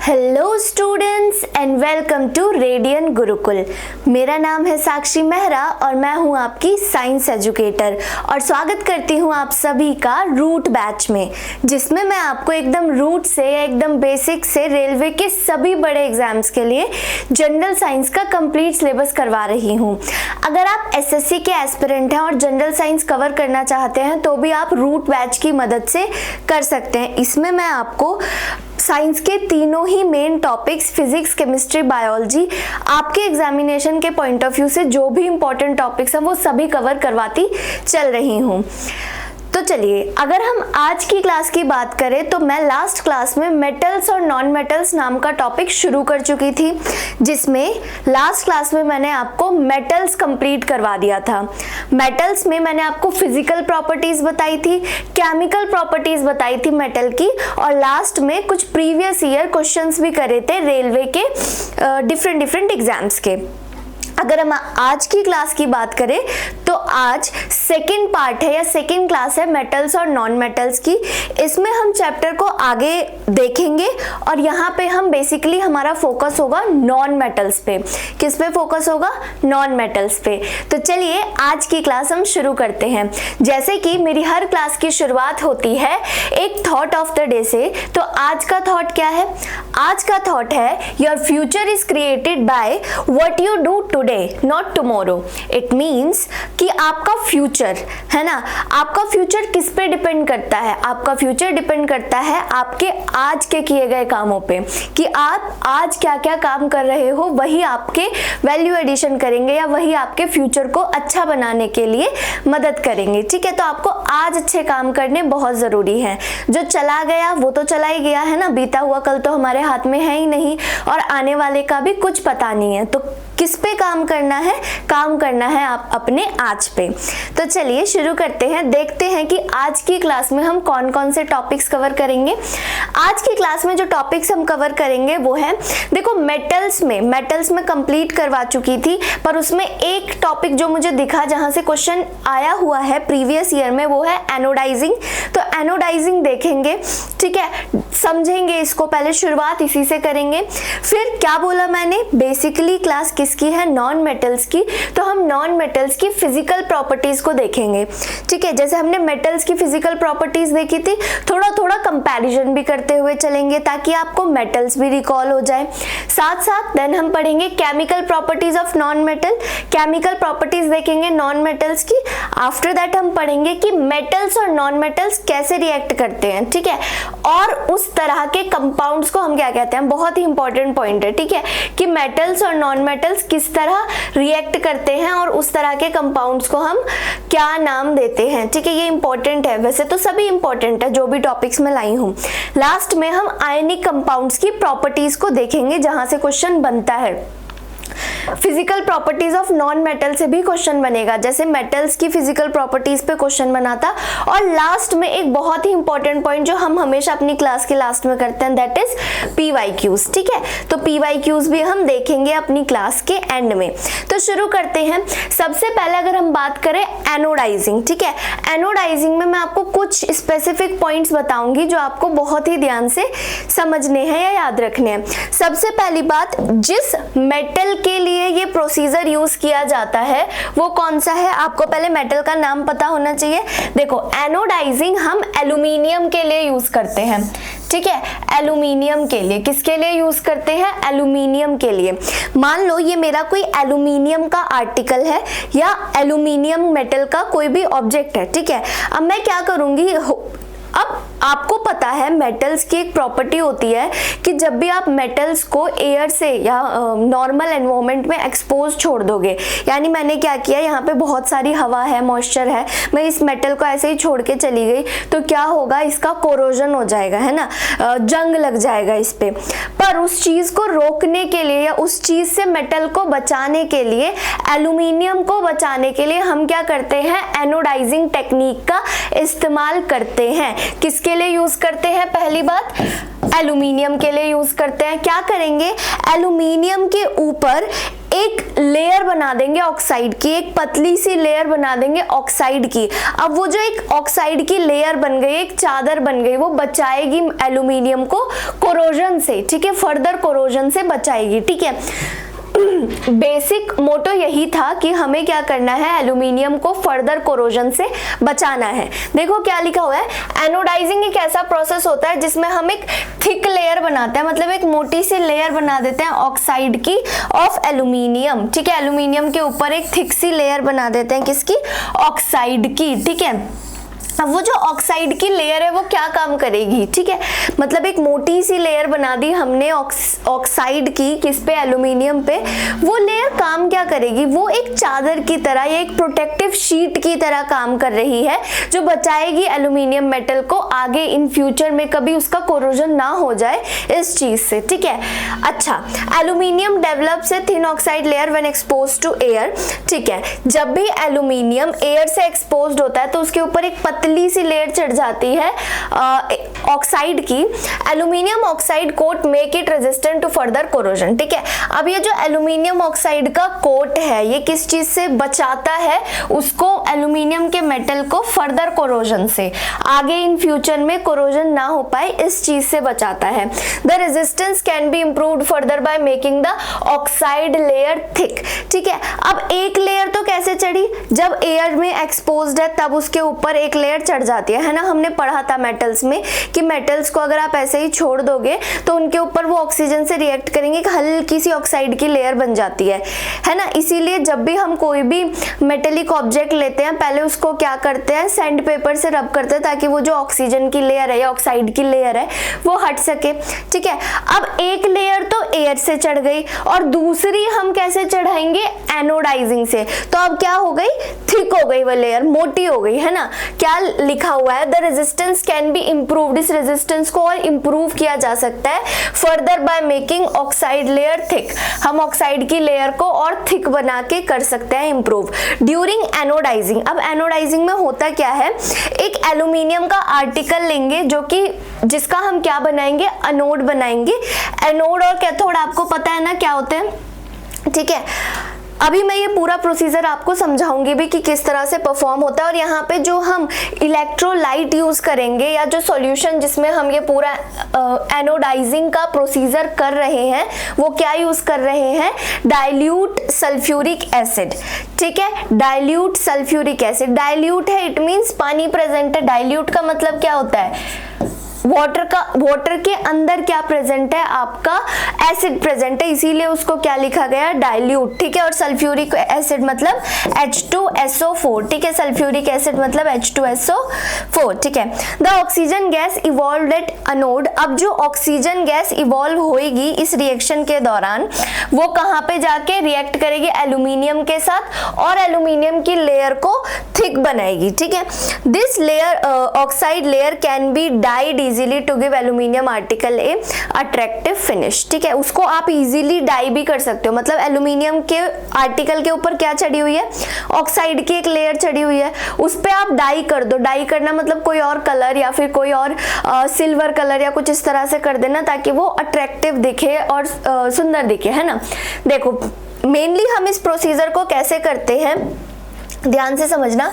Hello students and welcome to Radian Gurukul. मेरा नाम है साक्षी मेहरा और मैं हूं आपकी साइंस एजुकेटर और स्वागत करती हूं आप सभी का रूट बैच में, जिसमें मैं आपको एकदम रूट से एकदम बेसिक से रेलवे के सभी बड़े एग्जाम्स के लिए जनरल साइंस का कंप्लीट सिलेबस करवा रही हूं। अगर आप एसएससी के एस्पिरेंट हैं और जनरल साइंस कवर करना चाहते हैं तो भी आप रूट बैच की मदद से कर सकते हैं। इसमें मैं आपको साइंस के तीनों ही main topics physics, chemistry, biology आपके एग्जामिनेशन के पॉइंट ऑफ व्यू से जो भी इंपॉर्टेंट टॉपिक्स हैं वो सभी कवर करवाती चल रही हूँ। तो चलिए, अगर हम आज की क्लास की बात करें तो मैं लास्ट क्लास में मेटल्स और नॉन मेटल्स नाम का टॉपिक शुरू कर चुकी थी, जिसमें लास्ट क्लास में मैंने आपको मेटल्स कंप्लीट करवा दिया था। मेटल्स में मैंने आपको फिजिकल प्रॉपर्टीज बताई थी, केमिकल प्रॉपर्टीज बताई थी मेटल की, और लास्ट में कुछ प्रीवियस ईयर क्वेश्चंस भी करे थे रेलवे के डिफरेंट एग्जाम्स के। अगर हम आज की क्लास की बात करें तो आज सेकंड पार्ट है या सेकंड क्लास है मेटल्स और नॉन मेटल्स की। इसमें हम चैप्टर को आगे देखेंगे और यहाँ पे हम बेसिकली हमारा फोकस होगा नॉन मेटल्स पे। किस पे फोकस होगा? नॉन मेटल्स पे। तो चलिए आज की क्लास हम शुरू करते हैं। जैसे कि मेरी हर क्लास की शुरुआत होती है एक थॉट ऑफ द डे से, तो आज का थॉट क्या है? आज का थॉट है your future is created by what you do today, not tomorrow. It means कि आपका फ्यूचर है ना, आपका फ्यूचर किस पे डिपेंड करता है? आपका फ्यूचर डिपेंड करता है आपके आज के किए गए कामों पे, कि आप आज क्या क्या काम कर रहे हो, वही आपके वैल्यू एडिशन करेंगे या वही आपके फ्यूचर को अच्छा बनाने के लिए मदद करेंगे। ठीक है, तो आपको आज अच्छे काम करने बहुत जरूरी है। जो चला गया वो तो चला ही गया है ना, बीता हुआ कल तो हमारे हाथ में है ही नहीं और आने वाले का भी कुछ पता नहीं है। तो किस पे काम करना है? काम करना है आप अपने आज पे। तो चलिए शुरू करते हैं, देखते हैं कि आज की क्लास में हम कौन कौन से टॉपिक्स कवर करेंगे। आज की क्लास में जो टॉपिक्स हम कवर करेंगे वो है, देखो मेटल्स में कंप्लीट करवा चुकी थी, पर उसमें एक टॉपिक जो मुझे दिखा जहां से क्वेश्चन आया हुआ है प्रीवियस ईयर में, वो है एनोडाइजिंग। तो एनोडाइजिंग देखेंगे, ठीक है, समझेंगे इसको। पहले शुरुआत इसी से करेंगे। फिर क्या बोला मैंने, बेसिकली क्लास किसकी है? नॉन मेटल्स की। तो हम नॉन मेटल्स की फिजिकल प्रॉपर्टीज को देखेंगे। ठीक है, जैसे हमने मेटल्स की फिजिकल प्रॉपर्टीज देखी थी, थोड़ा थोड़ा कंपैरिजन भी करते हुए चलेंगे ताकि आपको मेटल्स भी रिकॉल हो जाए। साथ साथ देन हम पढ़ेंगे chemical properties of non metal, chemical properties देखेंगे नॉन मेटल्स की। आफ्टर दैट हम पढ़ेंगे कि मेटल्स और नॉन मेटल्स कैसे रिएक्ट करते हैं। ठीक है, और उस तरह के कंपाउंड्स को हम क्या कहते हैं? बहुत ही इंपॉर्टेंट पॉइंट है, ठीक है, कि मेटल्स और नॉन मेटल्स किस तरह रिएक्ट करते हैं और उस तरह के कंपाउंड्स को हम क्या नाम देते हैं। ठीक है, ये इंपॉर्टेंट है, वैसे तो सभी इंपॉर्टेंट है जो भी टॉपिक्स में लाई हूं। लास्ट में हम आयनिक कंपाउंड्स की प्रॉपर्टीज को देखेंगे जहां से क्वेश्चन बनता है। Physical properties of non metal से भी क्वेश्चन बनेगा, जैसे मेटल्स की फिजिकल प्रॉपर्टीज पे क्वेश्चन बना था। और लास्ट में एक बहुत ही इंपॉर्टेंट पॉइंट जो हम हमेशा अपनी क्लास के लास्ट में करते हैं, दैट इज पीवाईक्यूज। ठीक है, तो पीवाईक्यूज भी हम देखेंगे अपनी क्लास के एंड में। तो शुरू करते हैं। सबसे पहले अगर हम बात करें एनोडाइजिंग, ठीक है, एनोडाइजिंग में मैं आपको कुछ स्पेसिफिक पॉइंट्स बताऊंगी जो आपको बहुत ही ध्यान से समझने हैं या याद रखने हैं। सबसे पहली बात, जिस मेटल के लिए ये प्रोसीजर यूज किया जाता है वो कौन सा है? आपको पहले मेटल का नाम पता होना चाहिए। देखो, एनोडाइजिंग हम एल्यूमिनियम के लिए यूज करते हैं। ठीक है, एल्यूमिनियम के लिए। किसके लिए यूज करते हैं? एल्यूमिनियम के लिए। मान लो ये मेरा कोई एल्यूमिनियम का आर्टिकल है या एल्यूमिनियम मेटल का कोई भी ऑब्जेक्ट है। ठीक है, अब मैं क्या करूंगी, अब आपको पता है मेटल्स की एक प्रॉपर्टी होती है कि जब भी आप मेटल्स को एयर से या नॉर्मल एनवायरनमेंट में एक्सपोज छोड़ दोगे, यानी मैंने क्या किया, यहाँ पे बहुत सारी हवा है, मॉइस्चर है, मैं इस मेटल को ऐसे ही छोड़ के चली गई तो क्या होगा, इसका कोरोजन हो जाएगा, है ना, जंग लग जाएगा इस पे। पर उस चीज को रोकने के लिए या उस चीज से मेटल को बचाने के लिए, एल्यूमिनियम को बचाने के लिए हम क्या करते हैं? एनोडाइजिंग टेक्निक का इस्तेमाल करते हैं। किसके लिए यूज करते हैं? पहली बात, एल्यूमिनियम के लिए यूज करते हैं। क्या करेंगे, एल्यूमिनियम के ऊपर एक लेयर बना देंगे ऑक्साइड की, एक पतली सी लेयर बना देंगे ऑक्साइड की। अब वो जो एक ऑक्साइड की लेयर बन गई, एक चादर बन गई, वो बचाएगी एल्यूमिनियम को कोरोजन से, ठीक है, फर्दर कोरोजन से बचाएगी, ठीक है। बेसिक मोटो यही था कि हमें क्या करना है, एल्यूमिनियम को फर्दर कोरोजन से बचाना है। देखो क्या लिखा हुआ है, एनोडाइजिंग एक ऐसा प्रोसेस होता है जिसमें हम एक थिक लेयर बनाते हैं, मतलब एक मोटी सी लेयर बना देते हैं ऑक्साइड की ऑफ एल्यूमिनियम, ठीक है। एल्यूमिनियम के ऊपर एक थिक सी लेयर बना देते हैं, किसकी, ऑक्साइड की, ठीक है। अब वो जो ऑक्साइड की लेयर है वो क्या काम करेगी, ठीक है, मतलब एक मोटी सी लेयर बना दी हमने ऑक्साइड की, किस पे, एल्यूमिनियम पे। वो लेयर काम क्या करेगी, वो एक चादर की तरह या एक प्रोटेक्टिव शीट की तरह काम कर रही है, जो बचाएगी एल्यूमिनियम मेटल को आगे इन फ्यूचर में कभी उसका कोरोजन ना हो जाए इस चीज से, ठीक है। अच्छा, aluminium develops a thin oxide layer when exposed to air, ठीक है। जब भी एल्यूमिनियम एयर से एक्सपोज्ड होता है तो उसके ऊपर एक पतली सी लेयर चढ़ जाती है ऑक्साइड की। Aluminium oxide coat make it resistant to further corrosion, ठीक है। अब ये जो एल्यूमिनियम ऑक्साइड का कोट है, ये किस चीज से बचाता है उसको, एल्यूमिनियम के मेटल को फर्दर कोरोजन से, आगे इन फ्यूचर में कोरोजन ना हो पाए इस चीज से बचाता है। The resistance can be improved further by making the oxide layer thick, ठीक है। अब एक लेयर तो कैसे चढ़ी, जब एयर में एक्सपोज्ड है तब उसके ऊपर एक लेयर चढ़ जाती है ना। हमने पढ़ा था मेटल्स में कि मेटल्स को अगर आप ऐसे ही छोड़ दोगे तो उनके ऊपर वो ऑक्सीजन से रिएक्ट करेंगे, एक हल्की सी ऑक्साइड की लेयर बन जाती है ना। इसीलिए जब भी हम कोई भी मेटेलिक ऑब्जेक्ट लेते हैं पहले उसको क्या करते हैं, सैंड पेपर से रब करते हैं ताकि वो जो ऑक्सीजन की लेयर है या ऑक्साइड की लेयर है वो हट सके, ठीक है। अब एक लेयर तो एयर से चढ़ गई और दूसरी हम कैसे चढ़ाएंगे, एनोडाइजिंग से। तो अब क्या हो गई, थिक हो गई वो लेयर, मोटी हो गई, है ना। क्या लिखा हुआ है, the resistance can be improved, इस रेजिस्टेंस को और इम्प्रूव किया जा सकता है further by making oxide layer thick, हम ऑक्साइड की लेयर को और थिक बना के कर सकते हैं इम्प्रूव ड्यूरिंग एनोडाइजिंग। अब एनोडाइजिंग में होता क्या है, एक एल्यूमिनियम का आर्टिकल लेंगे जो कि जिसका हम क्या बनाएंगे, एनोड बनाएंगे। एनोड और कैथोड आपको पता है ना क्या होते हैं, ठीक है। अभी मैं ये पूरा प्रोसीजर आपको समझाऊंगी भी कि किस तरह से परफॉर्म होता है। और यहाँ पे जो हम इलेक्ट्रोलाइट यूज करेंगे या जो सॉल्यूशन जिसमें हम ये पूरा एनोडाइजिंग का प्रोसीजर कर रहे हैं वो क्या यूज कर रहे हैं, डाइल्यूट सल्फ्यूरिक एसिड, ठीक है। डाइल्यूट सल्फ्यूरिक एसिड, डाइल्यूट है इट मींस पानी प्रेजेंट है, डाइल्यूट का मतलब क्या होता है, वाटर के अंदर क्या प्रेजेंट है, आपका एसिड प्रेजेंट है, इसीलिए उसको क्या लिखा गया, डाइल्यूट, ठीक है। और सल्फ्यूरिक एसिड मतलब H2SO4, ठीक है। सल्फ्यूरिक एसिड मतलब H2SO4, ठीक है। The oxygen gas evolved at anode, अब जो ऑक्सीजन गैस इवॉल्व होएगी इस रिएक्शन के दौरान वो कहाँ पे जाके रिएक्ट करेगी, एल्यूमिनियम के साथ, और एल्यूमिनियम की लेयर को थिक बनाएगी, ठीक है। This layer oxide layer can be dyed easily to give aluminium article a attractive finish, ठीक है। उसको आप इजीली डाई भी कर सकते हो, मतलब एल्यूमिनियम के आर्टिकल के ऊपर क्या चढ़ी हुई है, ऑक्साइड की एक लेयर चढ़ी हुई है, उस पे आप डाई कर दो। डाई करना मतलब कोई और कलर या फिर कोई और सिल्वर कलर या कुछ इस तरह से कर देना ताकि वो अट्रैक्टिव दिखे और सुंदर दिखे, है ना। देखो मेनली हम इस प्रोसीजर को कैसे करते हैं, ध्यान से समझना।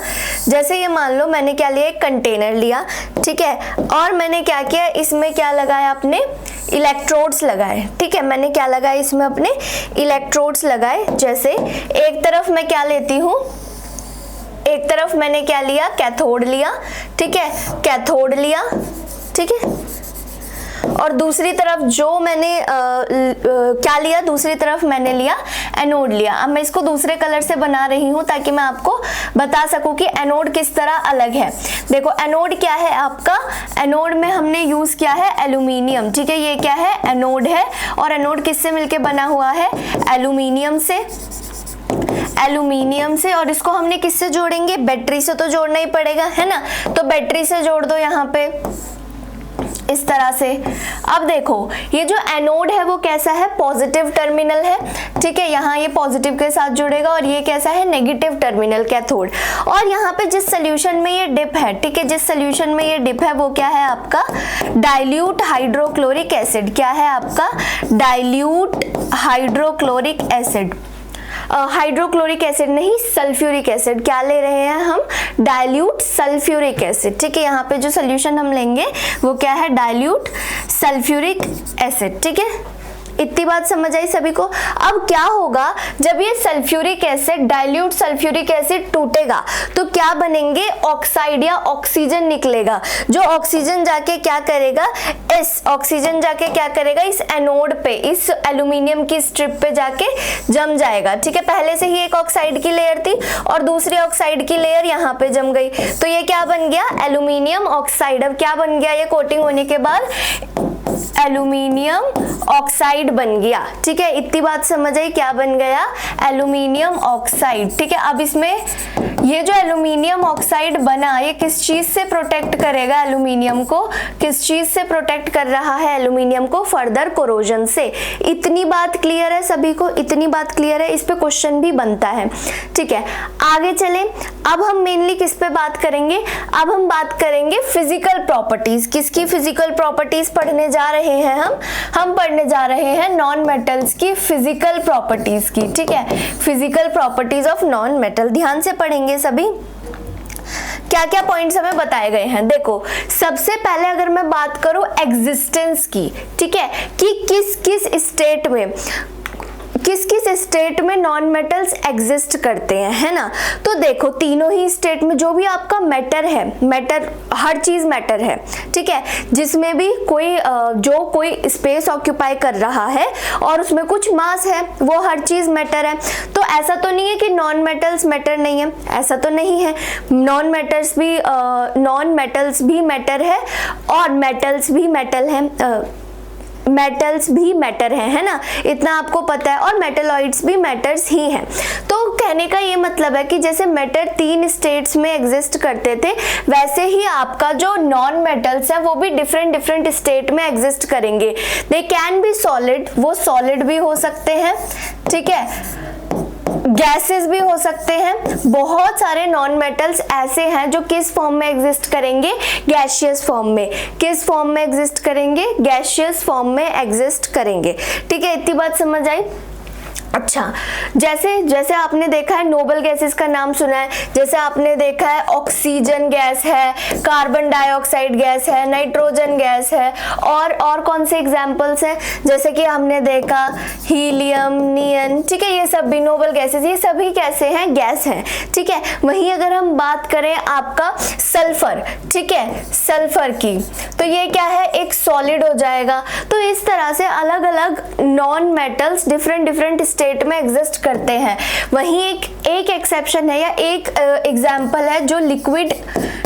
जैसे ये मान लो मैंने क्या लिया, एक कंटेनर लिया, ठीक है, और मैंने क्या किया, इसमें क्या लगाया, अपने इलेक्ट्रोड्स लगाए, ठीक है। मैंने क्या लगाया, इसमें अपने इलेक्ट्रोड्स लगाए। जैसे एक तरफ मैं क्या लेती हूँ, एक तरफ मैंने क्या लिया, कैथोड लिया, ठीक है, कैथोड लिया, ठीक है। और दूसरी तरफ जो मैंने क्या लिया, दूसरी तरफ मैंने लिया एनोड लिया। अब मैं इसको दूसरे कलर से बना रही हूं ताकि मैं आपको बता सकूं कि एनोड किस तरह अलग है। देखो एनोड क्या है आपका, एनोड में हमने यूज किया है एल्यूमिनियम, ठीक है। ये क्या है, एनोड है, और एनोड किससे मिलके बना हुआ है, एल्यूमिनियम से, एल्यूमिनियम से। और इसको हमने किससे जोड़ेंगे, बैटरी से तो जोड़ना ही पड़ेगा, है ना। तो बैटरी से जोड़ दो यहाँ पे इस तरह से। अब देखो ये जो एनोड है वो कैसा है, पॉजिटिव टर्मिनल है, ठीक है। यहाँ ये पॉजिटिव के साथ जुड़ेगा, और ये कैसा है, नेगेटिव टर्मिनल, कैथोड। और यहाँ पे जिस सोल्यूशन में ये डिप है, ठीक है, जिस सोल्यूशन में ये डिप है वो क्या है आपका, डाइल्यूट हाइड्रोक्लोरिक एसिड। क्या है आपका, dilute hydrochloric acid, hydrochloric acid नहीं, सल्फ्यूरिक एसिड। क्या ले रहे हैं हम? Dilute sulphuric acid. ठीक है, यहाँ पे जो सोल्यूशन हम लेंगे वो क्या है? Dilute sulphuric acid. ठीक है, इतनी बात समझ आई सभी को। अब क्या होगा जब ये sulphuric acid, dilute sulphuric acid टूटेगा तो क्या बनेंगे? ऑक्साइड या ऑक्सीजन निकलेगा। जो ऑक्सीजन जाके क्या करेगा? इस ऑक्सीजन जाके क्या करेगा? इस एनोड पे, इस एल्यूमिनियम की स्ट्रिप पे जाके जम जाएगा। ठीक है, पहले से ही एक ऑक्साइड की लेयर थी और दूसरी ऑक्साइड की लेयर यहाँ पे जम गई, तो ये क्या बन गया? Aluminium oxide. अब क्या बन गया? ये कोटिंग होने के बाद एल्यूमिनियम ऑक्साइड बन गया। ठीक है, इतनी बात समझ आई? क्या बन गया? Aluminium oxide. ठीक है, अब इसमें ये जो एल्यूमिनियम ऑक्साइड बना, ये किस चीज से प्रोटेक्ट करेगा एल्यूमिनियम को? किस चीज से प्रोटेक्ट कर रहा है एल्यूमिनियम को? फर्दर कोरोजन से। इतनी बात क्लियर है सभी को? इतनी बात क्लियर है? इस पे क्वेश्चन भी बनता है। ठीक है, आगे चले। अब हम मेनली किस पे बात करेंगे? अब हम बात करेंगे फिजिकल प्रॉपर्टीज। किसकी फिजिकल प्रॉपर्टीज पढ़ने जा रहे हैं हम पढ़ने जा रहे हैं नॉन मेटल्स की फिजिकल प्रॉपर्टीज की। ठीक है, physical properties of non metal. ध्यान से पढ़ेंगे सभी। क्या क्या पॉइंट्स हमें बताए गए हैं? देखो, सबसे पहले अगर मैं बात करूं एग्जिस्टेंस की, ठीक है, कि किस किस स्टेट में नॉन मेटल्स एग्जिस्ट करते हैं, है ना। तो देखो, तीनों ही स्टेट में जो भी आपका मैटर है, मैटर हर चीज मैटर है। ठीक है, जिसमें भी कोई स्पेस ऑक्यूपाई कर रहा है और उसमें कुछ मास है, वो हर चीज मैटर है। तो ऐसा तो नहीं है कि नॉन मेटल्स मैटर नहीं है, ऐसा तो नहीं है। नॉन मेटल्स भी मैटर है और मेटल्स भी मैटर है ना, इतना आपको पता है। और मेटलॉइड्स भी मैटर्स ही हैं। तो कहने का ये मतलब है कि जैसे मैटर 3 स्टेट्स में एग्जिस्ट करते थे, वैसे ही आपका जो नॉन मेटल्स है वो भी डिफरेंट स्टेट में एग्जिस्ट करेंगे। दे कैन बी सॉलिड, वो सॉलिड भी हो सकते हैं। ठीक है, गैसेस भी हो सकते हैं। बहुत सारे नॉन मेटल्स ऐसे हैं जो किस फॉर्म में एग्जिस्ट करेंगे? गैसियस फॉर्म में। किस फॉर्म में एग्जिस्ट करेंगे? गैसियस फॉर्म में एग्जिस्ट करेंगे। ठीक है, इतनी बात समझ आई? अच्छा, जैसे आपने देखा है नोबल गैसेस का नाम सुना है, जैसे आपने देखा है ऑक्सीजन गैस है, कार्बन डाइऑक्साइड गैस है, नाइट्रोजन गैस है, और कौन से एग्जांपल्स हैं? जैसे कि हमने देखा हीलियम, नियन। ठीक है, ये सब भी नोबल गैसेस, ये सभी कैसे हैं? गैस हैं। ठीक है, वहीं अगर हम बात करें आपका सल्फर, ठीक है, सल्फर की, तो ये क्या है? एक सॉलिड हो जाएगा। तो इस तरह से अलग अलग नॉन मेटल्स डिफरेंट स्टेट में एग्जिस्ट करते हैं। वहीं एक एक्सेप्शन है या एक एग्जाम्पल है जो लिक्विड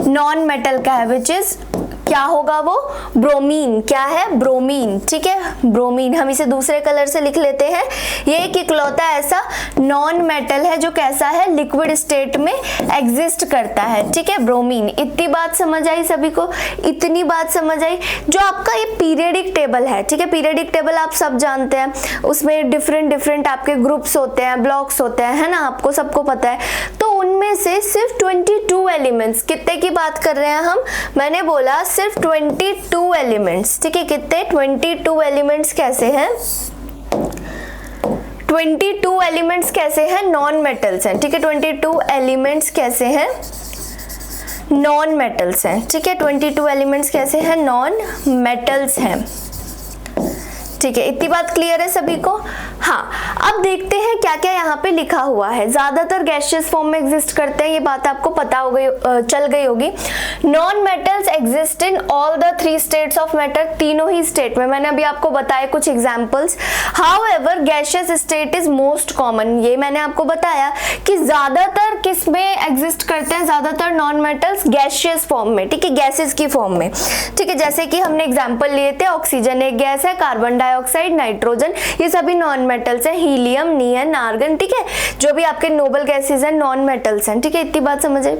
नॉन मेटल का है, विच इज क्या होगा वो? ब्रोमीन। क्या है? ब्रोमीन। ठीक है, ब्रोमीन। हम इसे दूसरे कलर से लिख लेते हैं। ये एक इकलौता ऐसा नॉन मेटल है जो कैसा है? लिक्विड स्टेट में एग्जिस्ट करता है। ठीक है, ब्रोमीन। इतनी बात समझ आई सभी को? इतनी बात समझ आई? जो आपका ये पीरियडिक टेबल है, ठीक है, पीरियडिक टेबल आप सब जानते हैं, उसमें डिफरेंट आपके ग्रुप्स होते हैं, ब्लॉक्स होते हैं, है ना, आपको सबको पता है। तो उनमें से सिर्फ 22 एलिमेंट्स, कितने की बात कर रहे हैं हम? मैंने बोला सिर्फ 22 एलिमेंट्स। ठीक है, कितने? 22 एलिमेंट्स कैसे हैं? 22 एलिमेंट्स कैसे हैं? नॉन मेटल्स हैं। ठीक है, 22 एलिमेंट्स कैसे हैं? नॉन मेटल्स हैं। ठीक है, 22 एलिमेंट्स कैसे हैं? नॉन मेटल्स हैं। ठीक है, इतनी बात क्लियर है सभी को? हाँ, अब देखते हैं क्या क्या यहाँ पे लिखा हुआ है। ज्यादातर गैसियस फॉर्म में एग्जिस्ट करते हैं, ये बात आपको पता हो गई, चल गई होगी। Non metals exist in all the 3 states of matter, तीनों ही स्टेट में। मैंने अभी आपको बताया कुछ examples. However gaseous state is most common, ये मैंने आपको बताया कि ज्यादातर किस में एग्जिस्ट करते हैं? ज्यादातर नॉन मेटल्स गैसियस फॉर्म में। ठीक है, गैसेस की फॉर्म में। ठीक है, जैसे कि हमने एग्जाम्पल लिए थे, ऑक्सीजन एक गैस है, कार्बन डाइऑक्साइड, नाइट्रोजन, ये सभी नॉन मेटल्स हैं। हीलियम, नियन, आर्गन। ठीक है, जो भी आपके नोबल गैसेस हैं नॉन मेटल्स हैं। ठीक है, इतनी बात समझ आई?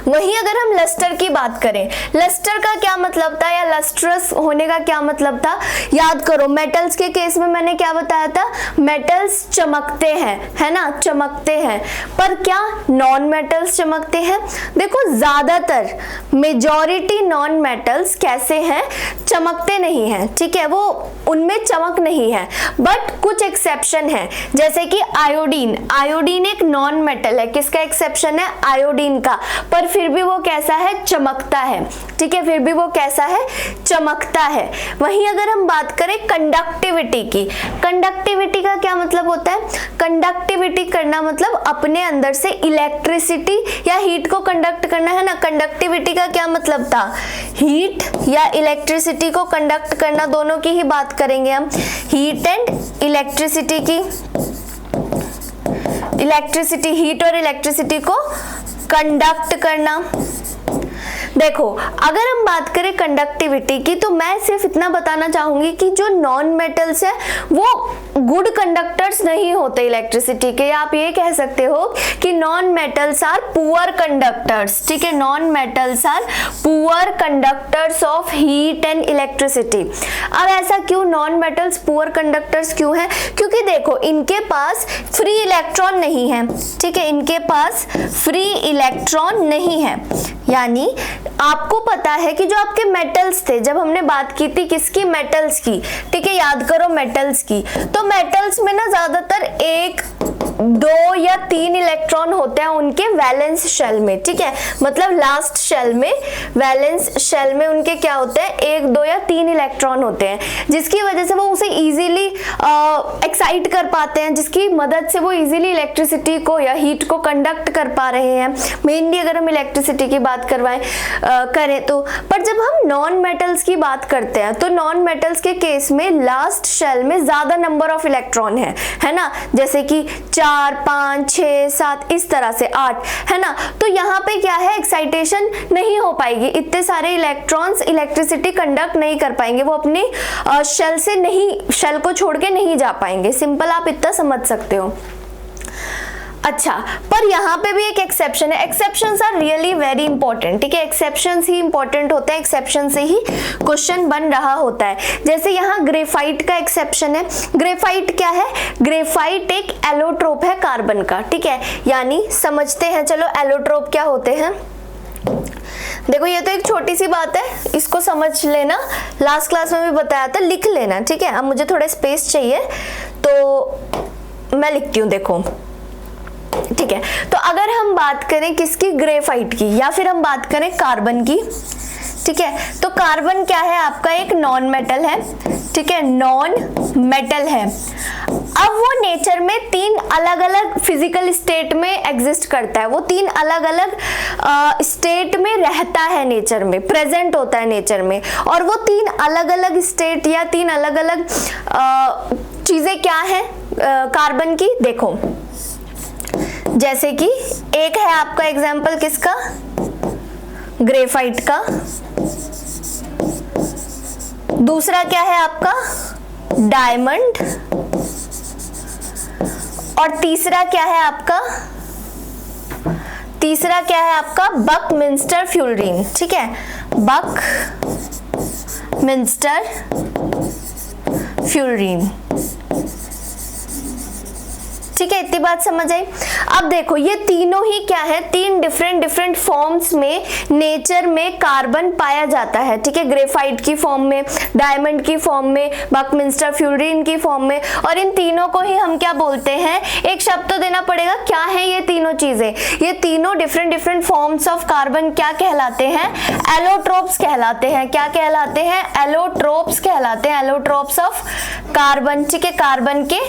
वहीं अगर हम लस्टर की बात करें, लस्टर का क्या मतलब था या लस्ट्रस होने का क्या मतलब था, याद करो मेटल्स के केस में मैंने क्या बताया था, मेटल्स चमकते हैं, है ना, चमकते हैं, पर क्या नॉन मेटल्स चमकते हैं? देखो ज्यादातर मेजॉरिटी नॉन मेटल्स कैसे हैं, चमकते नहीं हैं, ठीक है, वो उनमें चमक नहीं है, बट कुछ एक्सेप्शन है, जैसे कि आयोडीन, आयोडीन एक नॉन मेटल है, किसका एक्सेप्शन है, आयोडीन का, पर फिर भी वो कैसा है, चमकता है, ठीक है, फिर भी वो कैसा है, चमकता है। वहीं अगर हम बात करें कंडक्टिविटी की, कंडक्टिविटी का क्या मतलब होता है, कंडक्टिविटी करना मतलब अपने अंदर से इलेक्ट्रिसिटी या हीट को कंडक्ट करना, है ना, कंडक्टिविटी का क्या मतलब था, हीट या इलेक्ट्रिसिटी को कंडक्ट करना, दोनों की ही बात करेंगे हम, हीट एंड इलेक्ट्रिसिटी की, इलेक्ट्रिसिटी, हीट और इलेक्ट्रिसिटी को कंडक्ट करना। देखो अगर हम बात करें कंडक्टिविटी की, तो मैं सिर्फ इतना बताना चाहूंगी कि जो नॉन मेटल्स है वो गुड कंडक्टर्स नहीं होते इलेक्ट्रिसिटी के, या आप ये कह सकते हो कि non metals are poor conductors, ठीक है, non metals are poor conductors of heat and electricity. अब ऐसा क्यों, नॉन मेटल्स पुअर कंडक्टर्स क्यों है, क्योंकि देखो इनके पास फ्री इलेक्ट्रॉन नहीं है, ठीक है, इनके पास फ्री इलेक्ट्रॉन नहीं है, यानी आपको पता है कि जो आपके मेटल्स थे, जब हमने बात की थी किसकी, मेटल्स की, ठीक है, याद करो मेटल्स की, तो मेटल्स में ना ज्यादातर 1, 2 या 3 इलेक्ट्रॉन होते हैं उनके वैलेंस शेल में, ठीक है, मतलब लास्ट शेल में, वैलेंस शेल में उनके क्या होते हैं, 1, 2 या 3 इलेक्ट्रॉन होते हैं, जिसकी वजह से वो उसे इजीली एक्साइट कर पाते हैं, जिसकी मदद से वो इजीली इलेक्ट्रिसिटी को या हीट को कंडक्ट कर पा रहे हैं, मेनली अगर हम इलेक्ट्रिसिटी की बात करें तो। पर जब हम नॉन मेटल्स की बात करते हैं तो नॉन मेटल्स के केस में लास्ट शेल में ज्यादा नंबर ऑफ इलेक्ट्रॉन है ना, जैसे कि 4, 5, 6, 7, इस तरह से 8, है ना, तो यहाँ पे क्या है, एक्साइटेशन नहीं हो पाएगी, इतने सारे इलेक्ट्रॉन्स इलेक्ट्रिसिटी कंडक्ट नहीं कर पाएंगे, वो अपने शेल से नहीं, शेल को छोड़ के नहीं जा पाएंगे, सिंपल, आप इतना समझ सकते हो। अच्छा, पर यहाँ पे भी एक एक्सेप्शन है, exceptions are really very important, ठीक है, एक्सेप्शंस ही इंपॉर्टेंट होते हैं, एक्सेप्शन से ही क्वेश्चन बन रहा होता है। जैसे यहाँ ग्रेफाइट का एक्सेप्शन है, ग्रेफाइट क्या है, ग्रेफाइट एक एलोट्रोप है कार्बन का, ठीक है, यानी समझते हैं, चलो एलोट्रोप क्या होते हैं। देखो ये तो एक छोटी सी बात है, इसको समझ लेना, लास्ट क्लास में भी बताया था, लिख लेना, ठीक है, अब मुझे थोड़ा स्पेस चाहिए तो मैं लिखती हूँ, देखो, ठीक है, तो अगर हम बात करें किसकी, ग्रेफाइट की, या फिर हम बात करें कार्बन की, ठीक है, तो कार्बन क्या है, आपका एक नॉन मेटल है, ठीक है, नॉन मेटल है। अब वो नेचर में 3 अलग अलग फिजिकल स्टेट में एग्जिस्ट करता है, वो 3 अलग अलग स्टेट में रहता है, नेचर में प्रेजेंट होता है नेचर में, और वो 3 अलग अलग स्टेट या 3 अलग अलग चीजें क्या है कार्बन की, देखो, जैसे कि एक है आपका एग्जाम्पल किसका, ग्रेफाइट का, दूसरा क्या है आपका डायमंड, और तीसरा क्या है आपका बकमिंस्टर फ्यूलरीन, ठीक है, बकमिंस्टर फ्यूलरीन, ठीक है, इतनी बात समझ आई। अब देखो ये तीनों ही क्या है, 3 डिफरेंट फॉर्म्स में नेचर में कार्बन पाया जाता है, ठीक है, ग्रेफाइट की फॉर्म में, डायमंड की फॉर्म में, बकमिंस्टर फ्यूलरीन की फॉर्म में, और इन तीनों को ही हम क्या बोलते हैं, एक शब्द तो देना पड़ेगा, क्या है ये तीनों चीजें, ये तीनों डिफरेंट फॉर्म्स ऑफ कार्बन क्या कहलाते हैं, एलोट्रोप्स कहलाते हैं, क्या कहलाते हैं, एलोट्रोप्स कहलाते हैं, एलोट्रोप्स ऑफ कार्बन, ठीक है, कार्बन के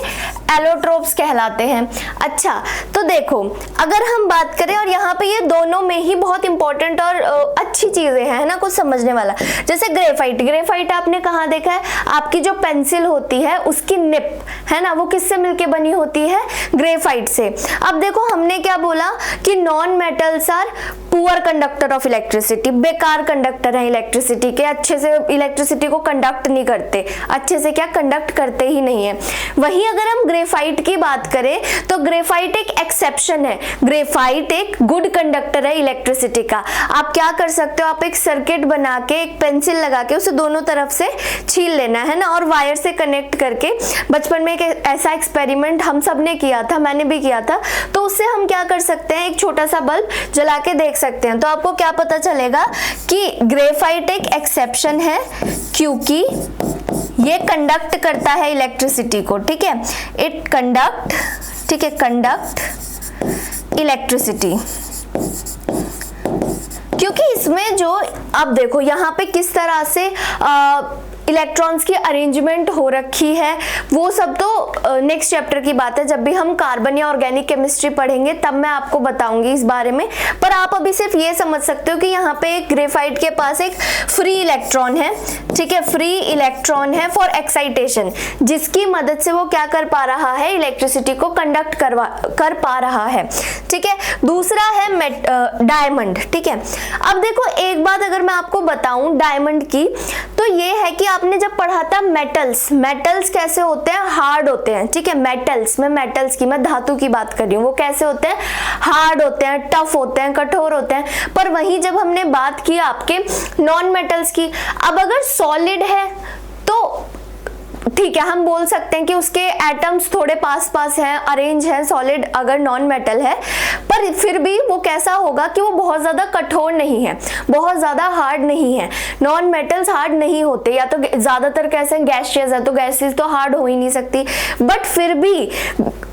एलोट्रोप्स कहलाते हैं। अच्छा, तो देखो अगर हम बात करें, और यहाँ पे ये दोनों में ही बहुत इंपॉर्टेंट और अच्छी चीजें हैं, है ना, कुछ समझने वाला, जैसे ग्रेफाइट आपने कहाँ देखा है, आपकी जो पेंसिल होती है उसकी निप, है ना, वो किससे मिलके बनी होती है, ग्रेफाइट से। अब देखो हमने क्या बोला कि non metals are poor conductor of electricity, बेकार कंडक्टर है इलेक्ट्रिसिटी के, अच्छे से इलेक्ट्रिसिटी को कंडक्ट नहीं करते, अच्छे से क्या कंडक्ट करते ही नहीं है। वहीं अगर हम ग्रेफाइट की बात करें तो ग्रेफाइट एक एक्सेप्शन है। ग्रेफाइट एक गुड कंडक्टर है इलेक्ट्रिसिटी का। आप क्या कर सकते हो, आप एक सर्किट बना के एक पेंसिल लगा के उसे दोनों तरफ से छील लेना है ना, और वायर से कनेक्ट करके, बचपन में एक ऐसा एक्सपेरिमेंट हम सब ने किया था, मैंने भी किया था, तो उससे हम क्या कर सकते हैं, एक छोटा सा बल्ब जला के देख सकते हैं। तो आपको क्या पता चलेगा कि ग्रेफाइट एक एक्सेप्शन है क्योंकि ये कंडक्ट करता है इलेक्ट्रिसिटी को, ठीक है, इट कंडक्ट, ठीक है, कंडक्ट इलेक्ट्रिसिटी, क्योंकि इसमें जो, अब देखो यहाँ पे किस तरह से इलेक्ट्रॉन्स की अरेंजमेंट हो रखी है, वो सब तो नेक्स्ट चैप्टर की बात है, जब भी हम कार्बन या ऑर्गेनिक केमिस्ट्री पढ़ेंगे तब मैं आपको बताऊंगी इस बारे में। पर आप अभी सिर्फ ये समझ सकते हो कि यहाँ पे एक ग्रेफाइट के पास एक फ्री इलेक्ट्रॉन है, ठीक है, फ्री इलेक्ट्रॉन है फॉर एक्साइटेशन, जिसकी मदद से वो क्या कर पा रहा है, इलेक्ट्रिसिटी को कंडक्ट कर पा रहा है, ठीक है। दूसरा है डायमंड, ठीक है। अब देखो एक बात अगर मैं आपको बताऊं डायमंड की, तो ये है कि आपने जब पढ़ा था मेटल्स कैसे होते हैं, हार्ड होते हैं, ठीक है। मेटल्स की, मैं धातु की बात कर रही हूँ, वो कैसे होते हैं, हार्ड होते हैं, टफ होते हैं, कठोर होते हैं। पर वहीं जब हमने बात की आपके नॉन मेटल्स की, अब अगर सॉलिड है तो ठीक है, हम बोल सकते हैं कि उसके एटम्स थोड़े पास पास हैं, अरेंज हैं, सॉलिड अगर नॉन मेटल है, पर फिर भी वो कैसा होगा कि वो बहुत ज्यादा कठोर नहीं है, बहुत ज्यादा हार्ड नहीं है। नॉन मेटल्स हार्ड नहीं होते, या तो ज्यादातर कैसे गैसियस है, तो गैसेस तो हार्ड हो ही नहीं सकती, बट फिर भी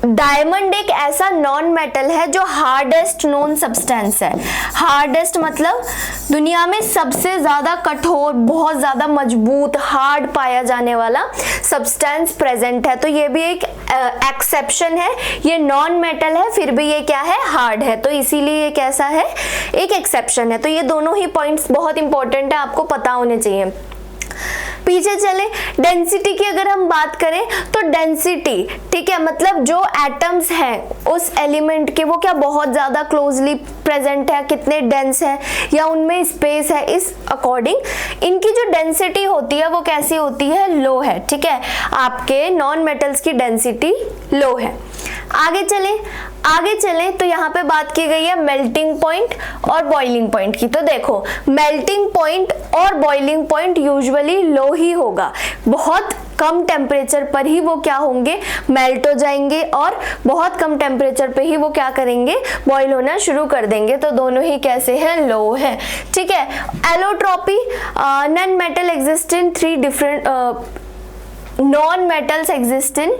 डायमंड एक ऐसा नॉन मेटल है जो हार्डेस्ट नोन सब्सटेंस है। हार्डेस्ट मतलब दुनिया में सबसे ज्यादा कठोर, बहुत ज्यादा मजबूत, हार्ड पाया जाने वाला सब्सटेंस प्रेजेंट है। तो ये भी एक एक्सेप्शन है, ये नॉन मेटल है फिर भी ये क्या है, हार्ड है, तो इसीलिए ये कैसा है, एक एक्सेप्शन है। तो ये दोनों ही पॉइंट्स बहुत इंपॉर्टेंट है, आपको पता होने चाहिए। पीछे चले, डेंसिटी की अगर हम बात करें तो डेंसिटी, ठीक है, मतलब जो एटम्स हैं उस एलिमेंट के, वो क्या बहुत ज्यादा क्लोजली प्रेजेंट है, कितने डेंस है, या उनमें स्पेस है, इस अकॉर्डिंग इनकी जो डेंसिटी होती है वो कैसी होती है, लो है, ठीक है। आपके नॉन मेटल्स की डेंसिटी लो है। आगे चलें तो यहाँ पे बात की गई है मेल्टिंग पॉइंट और बॉइलिंग पॉइंट की। तो देखो मेल्टिंग पॉइंट और बॉइलिंग पॉइंट यूजुअली लो ही होगा, बहुत कम टेम्परेचर पर ही वो क्या होंगे, मेल्ट हो जाएंगे, और बहुत कम टेम्परेचर पे ही वो क्या करेंगे, बॉईल होना शुरू कर देंगे। तो दोनों ही कैसे हैं, लो है, ठीक है। Allotropy, non metal exist in 3 different, non metals exist in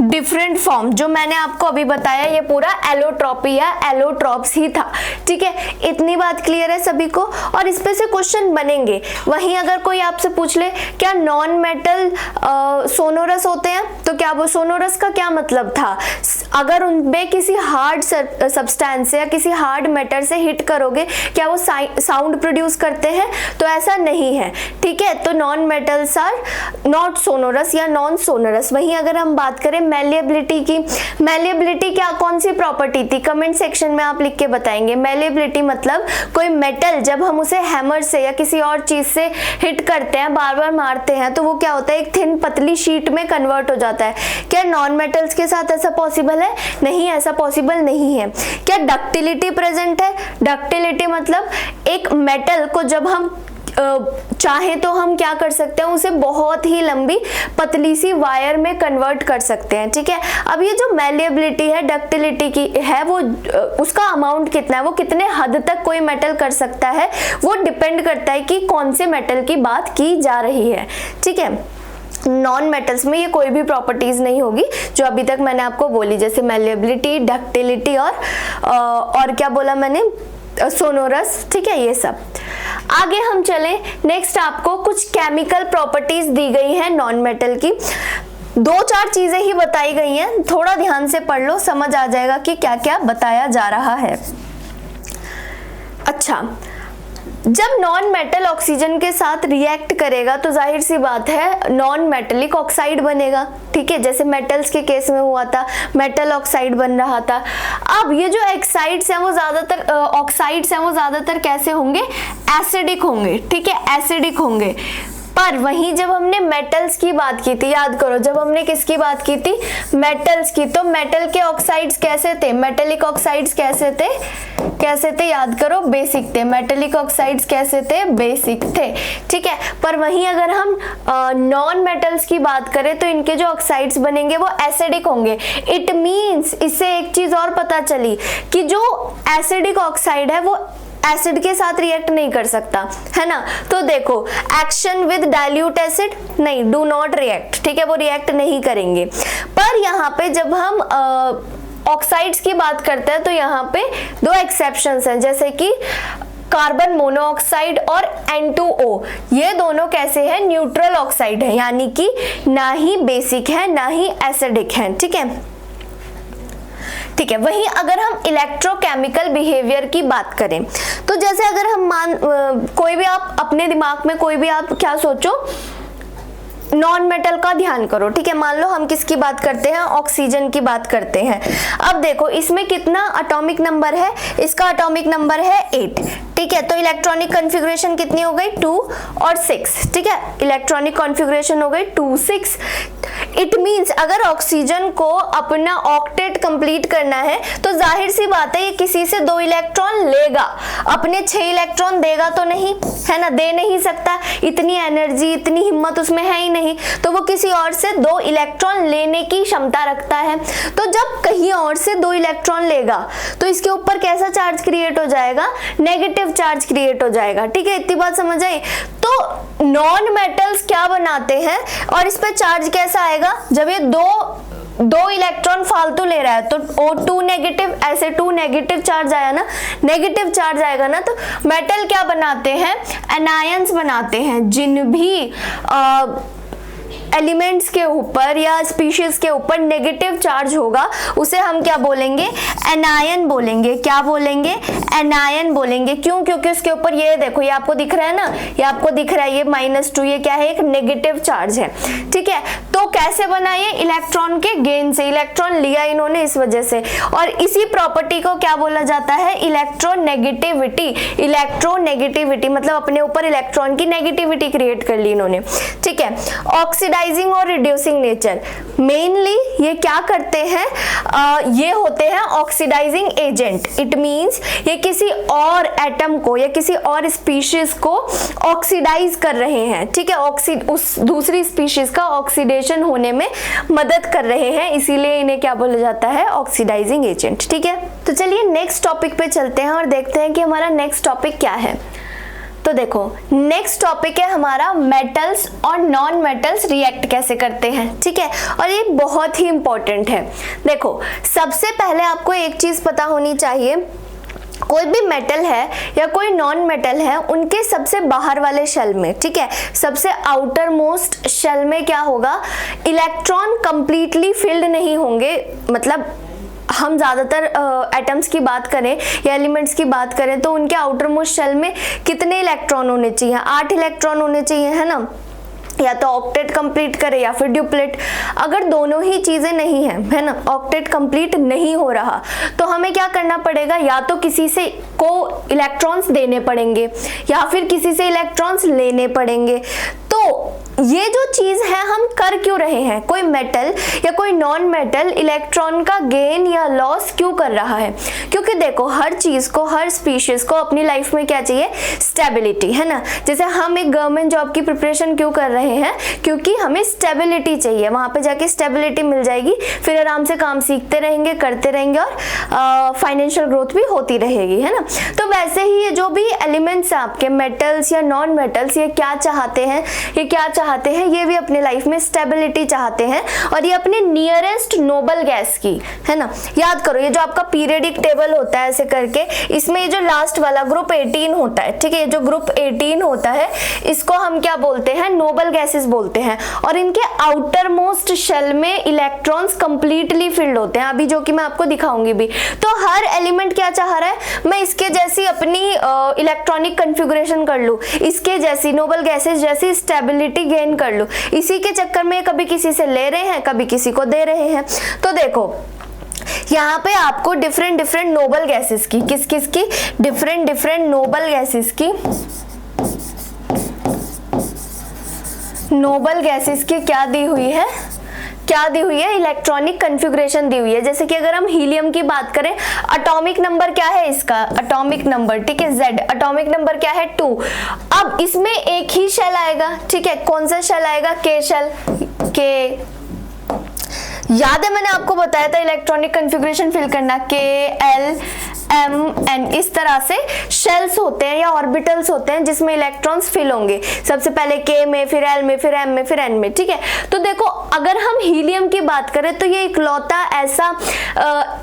different form, जो मैंने आपको अभी बताया ये पूरा एलोट्रॉपी या एलोट्रॉप्स ही था, ठीक है। इतनी बात क्लियर है सभी को, और इस पे से क्वेश्चन बनेंगे। वहीं अगर कोई आपसे पूछ ले क्या नॉन मेटल सोनोरस होते हैं, तो क्या वो सोनोरस का क्या मतलब था, अगर उनमें किसी हार्ड सब्सटेंस से या किसी हार्ड मैटर से हिट करोगे क्या वो साउंड प्रोड्यूस करते हैं, तो ऐसा नहीं है, ठीक है। तो non metals are not sonorous या नॉन सोनोरस। वहीं अगर हम बात करें मैलिएबिलिटी की, मैलिएबिलिटी क्या, कौन सी प्रॉपर्टी थी, कमेंट सेक्शन में आप लिख के बताएंगे। मैलिएबिलिटी मतलब कोई मेटल जब हम उसे हैमर से या किसी और चीज से हिट करते हैं, बार बार मारते हैं, तो वो क्या होता है, एक थिन पतली शीट में कन्वर्ट हो जाता है। क्या नॉन मेटल्स के साथ ऐसा पॉसिबल है, नहीं, ऐसा पॉसिबल नहीं है। क्या डक्टिलिटी प्रेजेंट है, डक्टिलिटी मतलब एक मेटल को जब हम चाहे तो हम क्या कर सकते हैं, उसे बहुत ही लंबी पतली सी वायर में कन्वर्ट कर सकते हैं, ठीक है। अब ये जो मैलिएबिलिटी है, डक्टिलिटी की है, वो उसका अमाउंट कितना है, वो कितने हद तक कोई मेटल कर सकता है, वो डिपेंड करता है कि कौन से मेटल की बात की जा रही है, ठीक है। नॉन मेटल्स में ये कोई भी प्रॉपर्टीज नहीं होगी जो अभी तक मैंने आपको बोली, जैसे मैलिएबिलिटी, डक्टिलिटी और क्या बोला मैंने, सोनोरस, ठीक है, ये सब। आगे हम चले, नेक्स्ट आपको कुछ केमिकल प्रॉपर्टीज दी गई हैं नॉन मेटल की। 2-4 चीजें ही बताई गई हैं, थोड़ा ध्यान से पढ़ लो, समझ आ जाएगा कि क्या क्या बताया जा रहा है। अच्छा, जब नॉन मेटल ऑक्सीजन के साथ रिएक्ट करेगा तो जाहिर सी बात है नॉन मेटेलिक ऑक्साइड बनेगा, ठीक है, जैसे मेटल्स के केस में हुआ था, मेटल ऑक्साइड बन रहा था। अब ये जो ऑक्साइड्स हैं वो ज्यादातर कैसे होंगे, एसिडिक होंगे, ठीक है, एसिडिक होंगे। पर वहीं जब हमने मेटल्स की बात की थी, याद करो जब हमने किसकी बात की थी, मेटल्स की, तो मेटल के ऑक्साइड्स कैसे थे, मेटेलिक ऑक्साइड्स कैसे थे, याद करो बेसिक थे, मेटेलिक ऑक्साइड्स कैसे थे, बेसिक थे, ठीक है। पर वहीं अगर हम नॉन मेटल्स की बात करें तो इनके जो ऑक्साइड्स बनेंगे वो एसिडिक होंगे। इट मींस इससे एक चीज और पता चली कि जो एसिडिक ऑक्साइड है वो एसिड के साथ रिएक्ट नहीं कर सकता, है ना। तो देखो एक्शन विद डाइल्यूट एसिड, नहीं, डू नॉट रिएक्ट, ठीक है, वो रिएक्ट नहीं करेंगे। पर यहाँ पे जब हम ऑक्साइड्स की बात करते हैं तो यहाँ पे दो एक्सेप्शंस हैं, जैसे कि कार्बन मोनोऑक्साइड और N2O, ये दोनों कैसे हैं, न्यूट्रल ऑक्साइड है, यानी कि ना ही बेसिक है ना ही एसिडिक है, ठीक है। वहीं अगर हम इलेक्ट्रोकेमिकल बिहेवियर की बात करें तो जैसे अगर हम कोई भी आप अपने दिमाग में कोई भी आप क्या सोचो, नॉन मेटल का ध्यान करो, ठीक है। मान लो हम किसकी बात करते हैं, ऑक्सीजन की बात करते हैं। अब देखो इसमें कितना एटॉमिक नंबर है, इसका एटॉमिक नंबर है 8, ठीक है। तो इलेक्ट्रॉनिक कॉन्फ़िगरेशन कितनी हो गई, 2 और 6, ठीक है। इलेक्ट्रॉनिक कॉन्फ़िगरेशन हो गई 2 6। इट मींस अगर ऑक्सीजन को अपना ऑक्टेट कंप्लीट करना है तो जाहिर सी बात है ये किसी से 2 इलेक्ट्रॉन लेगा, अपने 6 इलेक्ट्रॉन देगा तो नहीं, है ना, दे नहीं सकता, इतनी एनर्जी इतनी हिम्मत उसमें है ही नहीं, तो वो किसी और से 2 इलेक्ट्रॉन लेने की क्षमता रखता है। तो जब कहीं और से 2 इलेक्ट्रॉन लेगा तो इसके ऊपर कैसा चार्ज क्रिएट हो जाएगा, नेगेटिव चार्ज क्रिएट हो जाएगा, ठीक है। इतनी बात समझ आई। तो नॉन मेटल्स क्या बनाते हैं और इस पे चार्ज कैसा आएगा, जब ये दो इलेक्ट्रॉन फालतू ले रहा है तो O2 नेगेटिव, ऐसे 2 नेगेटिव चार्ज आया ना, नेगेटिव चार्ज आएगा ना, तो मेटल क्या बनाते हैं, एनायंस बनाते हैं। जिन भी एलिमेंट्स के ऊपर या स्पीशीज के ऊपर नेगेटिव चार्ज होगा उसे हम क्या बोलेंगे, एनायन बोलेंगे। क्या बोलेंगे, एनायन बोलेंगे। क्यों, क्योंकि उसके ऊपर ये देखो, ये आपको दिख रहा है ना, ये आपको दिख रहा है, ये -2, ये क्या है, एक नेगेटिव चार्ज है, ठीक है। तो कैसे बना, ये इलेक्ट्रॉन के गेन से, इलेक्ट्रॉन लिया इन्होंने इस वजह से, और इसी प्रॉपर्टी को क्या बोला जाता है, इलेक्ट्रोनेगेटिविटी। इलेक्ट्रोनेगेटिविटी मतलब अपने ऊपर इलेक्ट्रॉन की नेगेटिविटी क्रिएट कर ली इन्होंने, ठीक है। ऑक्सीडाइजिंग और रिड्यूसिंग नेचर, मेनली ये क्या करते हैं, ये होते हैं ऑक्सीडाइजिंग एजेंट। इट मींस ये किसी और एटम को या किसी और स्पीशीज को ऑक्सीडाइज कर रहे हैं, ठीक है। उस दूसरी स्पीशीज का ऑक्सीडेशन होने में मदद कर रहे हैं, इसीलिए इन्हें क्या बोला जाता है, ऑक्सीडाइजिंग एजेंट, ठीक है। तो चलिए नेक्स्ट टॉपिक पे चलते हैं और देखते हैं कि हमारा नेक्स्ट टॉपिक क्या है। तो देखो नेक्स्ट टॉपिक है हमारा मेटल्स और नॉन मेटल्स रिएक्ट कैसे करते हैं, ठीक है। और ये बहुत ही इंपॉर्टेंट है। देखो सबसे पहले आपको एक चीज पता होनी चाहिए, कोई भी मेटल है या कोई नॉन मेटल है, उनके सबसे बाहर वाले शेल में, ठीक है, सबसे आउटर मोस्ट शेल में क्या होगा, इलेक्ट्रॉन कंप्लीटली फिल्ड नहीं होंगे। मतलब हम ज़्यादातर एटम्स की बात करें या एलिमेंट्स की बात करें तो उनके आउटर मोस्ट शेल में कितने इलेक्ट्रॉन होने चाहिए, 8 इलेक्ट्रॉन होने चाहिए, है ना। या तो ऑक्टेट कंप्लीट करे या फिर ड्यूप्लेट। अगर दोनों ही चीजें नहीं है ना, ऑक्टेट कंप्लीट नहीं हो रहा, तो हमें क्या करना पड़ेगा, या तो किसी से को इलेक्ट्रॉन्स देने पड़ेंगे या फिर किसी से इलेक्ट्रॉन्स लेने पड़ेंगे। तो ये जो चीज है हम कर क्यों रहे हैं, कोई मेटल या कोई नॉन मेटल इलेक्ट्रॉन का गेन या लॉस क्यों कर रहा है, क्योंकि देखो हर चीज को, हर स्पीशीज को अपनी लाइफ में क्या चाहिए, स्टेबिलिटी, है ना। जैसे हम एक गवर्नमेंट जॉब की प्रिपरेशन क्यों कर रहे हैं, क्योंकि हमें स्टेबिलिटी चाहिए, वहां पे जाके स्टेबिलिटी मिल जाएगी, फिर आराम से काम सीखते रहेंगे, करते रहेंगे और फाइनेंशियल ग्रोथ भी होती रहेगी, है ना। तो वैसे ही ये जो भी एलिमेंट्स है आपके, मेटल्स या नॉन मेटल्स, ये क्या चाहते हैं, ये भी अपने लाइफ में स्टेबिलिटी चाहते हैं, और ये अपने नियरेस्ट नोबल गैस की, है ना। याद करो ये जो आपका पीरियडिक टेबल होता है ऐसे करके, इसमें ये जो लास्ट वाला ग्रुप 18 होता है, ठीक है, ये जो ग्रुप 18 होता है इसको हम क्या बोलते हैं, नोबल गैसेस बोलते हैं। और इनके आउटर मोस्ट शेल में इलेक्ट्रॉन्स कंप्लीटली फिल्ड होते हैं, अभी जो कि मैं आपको दिखाऊंगी भी। तो हर एलिमेंट क्या चाह रहा है, मैं इसके जैसी अपनी इलेक्ट्रॉनिक कन्फिगुरेशन कर लूं, इसके जैसी नोबल गैसेस जैसी स्टेबिलिटी गेन कर लूं। इसी के चक्कर में कभी किसी से ले रहे हैं, कभी किसी को दे रहे हैं। तो देखो यहाँ पे आपको डिफरेंट नोबल गैसेस की, किस की डिफरेंट नोबल गैसेस की नोबल गैसेस की क्या दी हुई है, क्या दी हुई है, इलेक्ट्रॉनिक कन्फिगरेशन दी हुई है। जैसे कि अगर हम हीलियम की बात करें, एटॉमिक नंबर क्या है इसका, एटॉमिक नंबर, ठीक है, Z, एटॉमिक नंबर क्या है 2। अब इसमें एक ही शेल आएगा, ठीक है, कौन सा शेल आएगा, K शेल, K। याद है मैंने आपको बताया था इलेक्ट्रॉनिक कन्फिगरेशन फिल करना, K, L, M, N, इस तरह से शेल्स होते हैं या ऑर्बिटल्स होते हैं जिसमें इलेक्ट्रॉन्स फिल होंगे। सबसे पहले K में, फिर L में, फिर M में, फिर N में, ठीक है। तो देखो अगर हम हीलियम की बात करें तो ये इकलौता ऐसा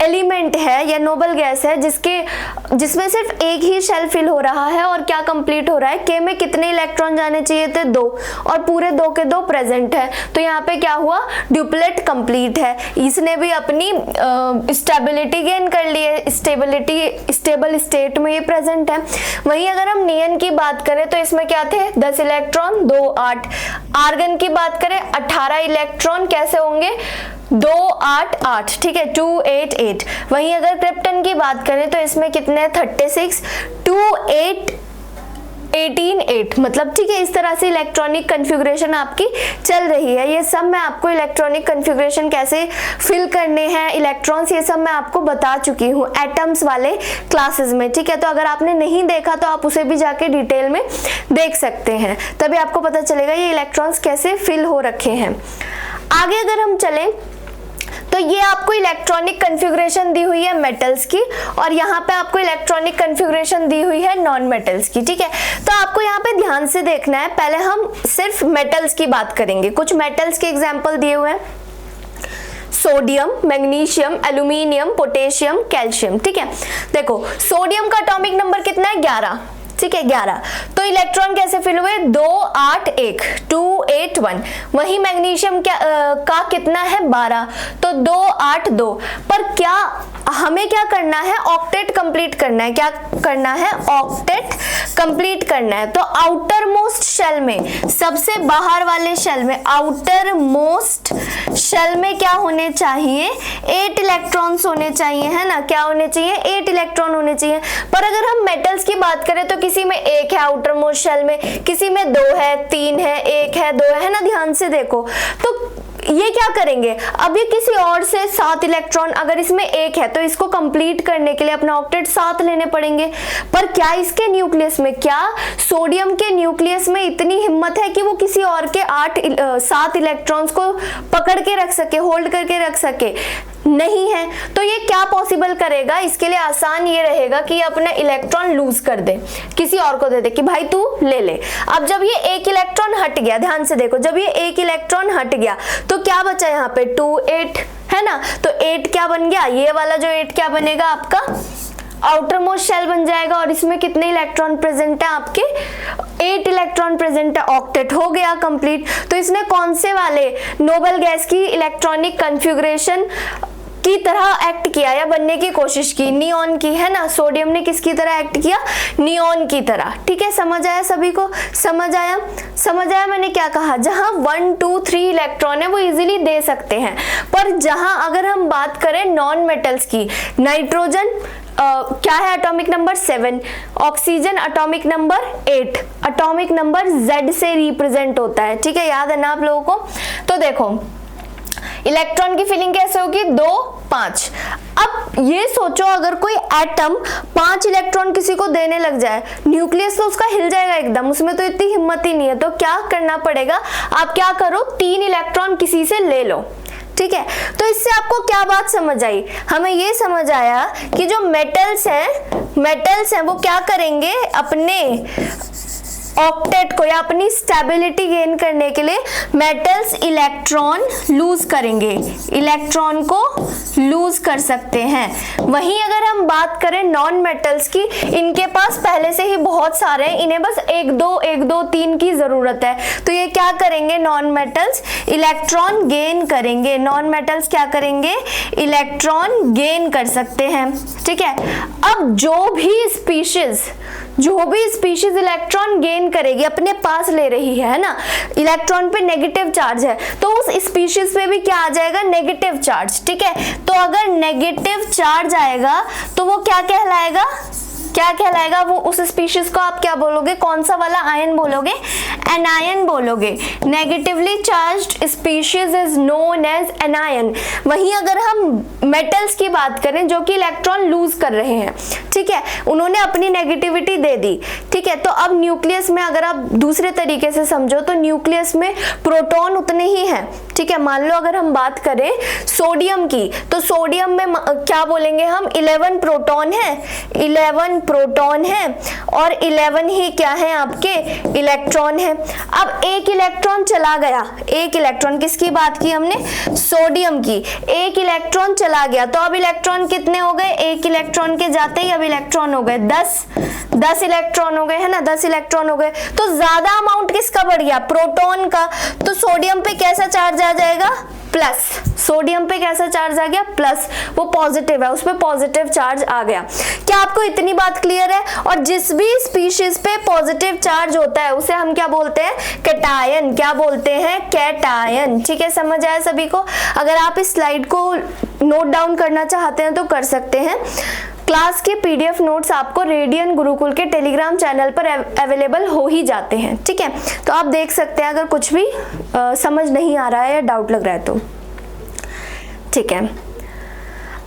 एलिमेंट है या नोबल गैस है जिसमें सिर्फ एक ही शेल फिल हो रहा है और क्या कंप्लीट हो रहा है, K में कितने इलेक्ट्रॉन जाने चाहिए थे, 2, और पूरे 2 के 2 प्रेजेंट है। तो यहाँ पे क्या हुआ, ड्यूप्लेट कंप्लीट है। इसने भी अपनी स्टेबिलिटी गेन कर ली है, स्टेबल स्टेट में ये प्रेजेंट है। वहीं अगर हम नियन की बात करें तो इसमें क्या थे, 10 इलेक्ट्रॉन, 2, 8। आर्गन की बात करें 18 इलेक्ट्रॉन कैसे होंगे, 2, 8, 8, ठीक है, 2, 8, 8। वहीं अगर क्रिप्टन की बात करें तो इसमें कितने, 36, 2, 8, 18, 8, मतलब ठीक है। इस तरह से इलेक्ट्रॉनिक कन्फिगरेशन आपकी चल रही है। ये सब मैं आपको इलेक्ट्रॉनिक कन्फिगरेशन कैसे फिल करने हैं, इलेक्ट्रॉन्स, ये सब मैं आपको बता चुकी हूँ एटम्स वाले क्लासेस में, ठीक है। तो अगर आपने नहीं देखा तो आप उसे भी जाके डिटेल में देख सकते हैं, तभी आपको पता चलेगा ये इलेक्ट्रॉन्स कैसे फिल हो रखे हैं। आगे अगर हम चलें तो ये आपको इलेक्ट्रॉनिक कन्फिगरेशन दी हुई है मेटल्स की, और यहाँ पे आपको इलेक्ट्रॉनिक कन्फिगरेशन दी हुई है नॉन मेटल्स की, ठीक है। तो आपको यहाँ पे ध्यान से देखना है, पहले हम सिर्फ मेटल्स की बात करेंगे। कुछ मेटल्स के एग्जाम्पल दिए हुए हैं, sodium, magnesium, aluminium, potassium, calcium, ठीक है। देखो सोडियम का एटॉमिक नंबर कितना है, 11, ठीक है, 11। तो इलेक्ट्रॉन कैसे फिल हुए, 2, 8, 1, 2, 8, 1। वही मैग्नीशियम का कितना है, 12, तो 2, 8, 2। पर क्या हमें क्या करना है, ऑक्टेट कंप्लीट करना है। क्या करना है, ऑक्टेट कंप्लीट करना है। तो आउटर मोस्ट शेल में, सबसे बाहर वाले शेल में, आउटर मोस्ट शेल में क्या होने चाहिए, 8 इलेक्ट्रॉन्स होने चाहिए, है ना। क्या होने चाहिए, 8 इलेक्ट्रॉन होने चाहिए। पर अगर हम मेटल्स की बात करें तो किसी में 1 है आउटर मोस्ट शेल में, किसी में 2 है, 3 है, 1 है, 2 है ना। ध्यान से देखो तो ये क्या करेंगे, अब ये किसी और से 7 इलेक्ट्रॉन, अगर इसमें 1 है तो इसको कंप्लीट करने के लिए अपना ऑक्टेट 7 लेने पड़ेंगे। पर क्या इसके न्यूक्लियस में, क्या सोडियम के न्यूक्लियस में इतनी हिम्मत है कि वो किसी और के 7 इलेक्ट्रॉन्स को पकड़ के रख सके, होल्ड करके रख सके, नहीं है। तो ये क्या पॉसिबल करेगा, इसके लिए आसान ये रहेगा कि ये अपना इलेक्ट्रॉन लूज कर दे, किसी और को दे दे कि भाई तू ले ले। अब जब ये 1 इलेक्ट्रॉन हट गया, ध्यान से देखो, जब ये 1 इलेक्ट्रॉन हट गया तो क्या बचा यहाँ पे, 2, 8, है ना। तो 8 क्या बन गया, ये वाला जो 8 क्या बनेगा, आपका आउटर मोस्ट शेल बन जाएगा। और इसमें कितने इलेक्ट्रॉन प्रेजेंट है, आपके 8 इलेक्ट्रॉन प्रेजेंट है, ऑक्टेट हो गया कंप्लीट। तो इसने कौन से वाले नोबल गैस की इलेक्ट्रॉनिक कन्फिगरेशन की तरह एक्ट किया या बनने की कोशिश की, नियॉन की, है ना। सोडियम ने किसकी तरह एक्ट किया, नियॉन की तरह, ठीक है। समझ आया सभी को, समझ आया मैंने क्या कहा, जहां 1, 2, 3 इलेक्ट्रॉन है वो इजीली दे सकते हैं। पर जहां अगर हम बात करें नॉन मेटल्स की, नाइट्रोजन क्या है atomic number 7, oxygen atomic number 8, atomic number Z से रिप्रेजेंट होता है, ठीक है, याद है ना आप लोगों को। तो देखो इलेक्ट्रॉन की फिलिंग कैसे होगी, 2, 5। अब ये सोचो अगर कोई एटम 5 इलेक्ट्रॉन किसी को देने लग जाए, न्यूक्लियस तो उसका हिल जाएगा एकदम, उसमें तो इतनी हिम्मत ही नहीं है। तो क्या करना पड़ेगा, आप क्या करो, 3 इलेक्ट्रॉन किसी से ले लो, ठीक है। तो इससे आपको क्या बात समझ आई, हमें ये समझ आया कि जो मेटल्स हैं वो क्या करेंगे, अपने ऑक्टेट को या अपनी स्टेबिलिटी गेन करने के लिए मेटल्स इलेक्ट्रॉन लूज करेंगे, इलेक्ट्रॉन को लूज कर सकते हैं। वहीं अगर हम बात करें नॉन मेटल्स की, इनके पास पहले से ही बहुत सारे हैं, इन्हें बस 1, 2, 3 की जरूरत है। तो ये क्या करेंगे, नॉन मेटल्स इलेक्ट्रॉन गेन करेंगे, नॉन मेटल्स क्या करेंगे, इलेक्ट्रॉन गेन कर सकते हैं, ठीक है। अब जो भी स्पीशीज इलेक्ट्रॉन गेन करेगी, अपने पास ले रही है ना, इलेक्ट्रॉन पे नेगेटिव चार्ज है, तो उस स्पीशीज पे भी क्या आ जाएगा, नेगेटिव चार्ज, ठीक है। तो अगर नेगेटिव चार्ज आएगा तो वो क्या कहलाएगा, क्या कहलाएगा वो, उस स्पीशीज को आप क्या बोलोगे, कौन सा वाला आयन बोलोगे, एनायन बोलोगे। Negatively charged species is known as anion. वहीं अगर हम मेटल्स की बात करें जो कि इलेक्ट्रॉन लूज कर रहे हैं, ठीक है, उन्होंने अपनी नेगेटिविटी दे दी, ठीक है, तो अब न्यूक्लियस में अगर आप दूसरे तरीके से समझो तो न्यूक्लियस में प्रोटॉन उतने ही हैं, ठीक है। मान लो अगर हम बात करें सोडियम की, तो सोडियम में क्या बोलेंगे हम, 11 प्रोटॉन है, 11 प्रोटॉन है और 11 ही क्या है आपके इलेक्ट्रॉन है। अब एक इलेक्ट्रॉन चला गया, एक इलेक्ट्रॉन, किसकी बात की हमने, सोडियम की, एक इलेक्ट्रॉन चला गया, तो अब इलेक्ट्रॉन कितने हो गए, एक इलेक्ट्रॉन के जाते ही अब इलेक्ट्रॉन हो गए 10 इलेक्ट्रॉन हो गए, है ना, 10 इलेक्ट्रॉन हो गए। तो ज्यादा अमाउंट किसका बढ़ गया, प्रोटॉन का। तो सोडियम पे कैसा चार्ज आ जाएगा, प्लस। सोडियम पे कैसा चार्ज आ गया, प्लस, वो पॉजिटिव है, उस पे पॉजिटिव चार्ज आ गया। क्या आपको इतनी बात क्लियर है? और जिस भी स्पीशीज पे पॉजिटिव चार्ज होता है उसे हम क्या बोलते हैं, कैटायन। क्या बोलते हैं, कैटायन। ठीक है, समझ आया सभी को? अगर आप इस स्लाइड को नोट डाउन करना चाहते हैं तो कर सकते हैं। क्लास के पीडीएफ नोट्स आपको रेडियन गुरुकुल के टेलीग्राम चैनल पर अवेलेबल हो ही जाते हैं, ठीक है, तो आप देख सकते हैं अगर कुछ भी समझ नहीं आ रहा है या डाउट लग रहा है तो, ठीक है।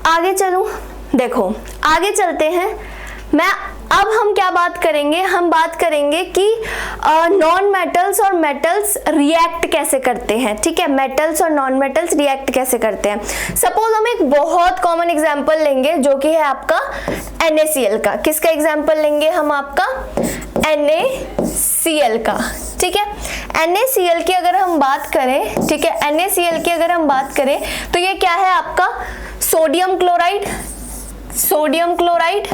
आगे चलूं, देखो आगे चलते हैं। अब हम क्या बात करेंगे, हम बात करेंगे कि नॉन मेटल्स और मेटल्स रिएक्ट कैसे करते हैं, ठीक है, मेटल्स और नॉन मेटल्स रिएक्ट कैसे करते हैं। सपोज हम एक बहुत कॉमन एग्जांपल लेंगे जो कि है आपका NaCl का। किसका एग्जांपल लेंगे हम, आपका NaCl का, ठीक है। NaCl की अगर हम बात करें, ठीक है, NaCl की अगर हम बात करें तो ये क्या है आपका, sodium chloride, sodium chloride,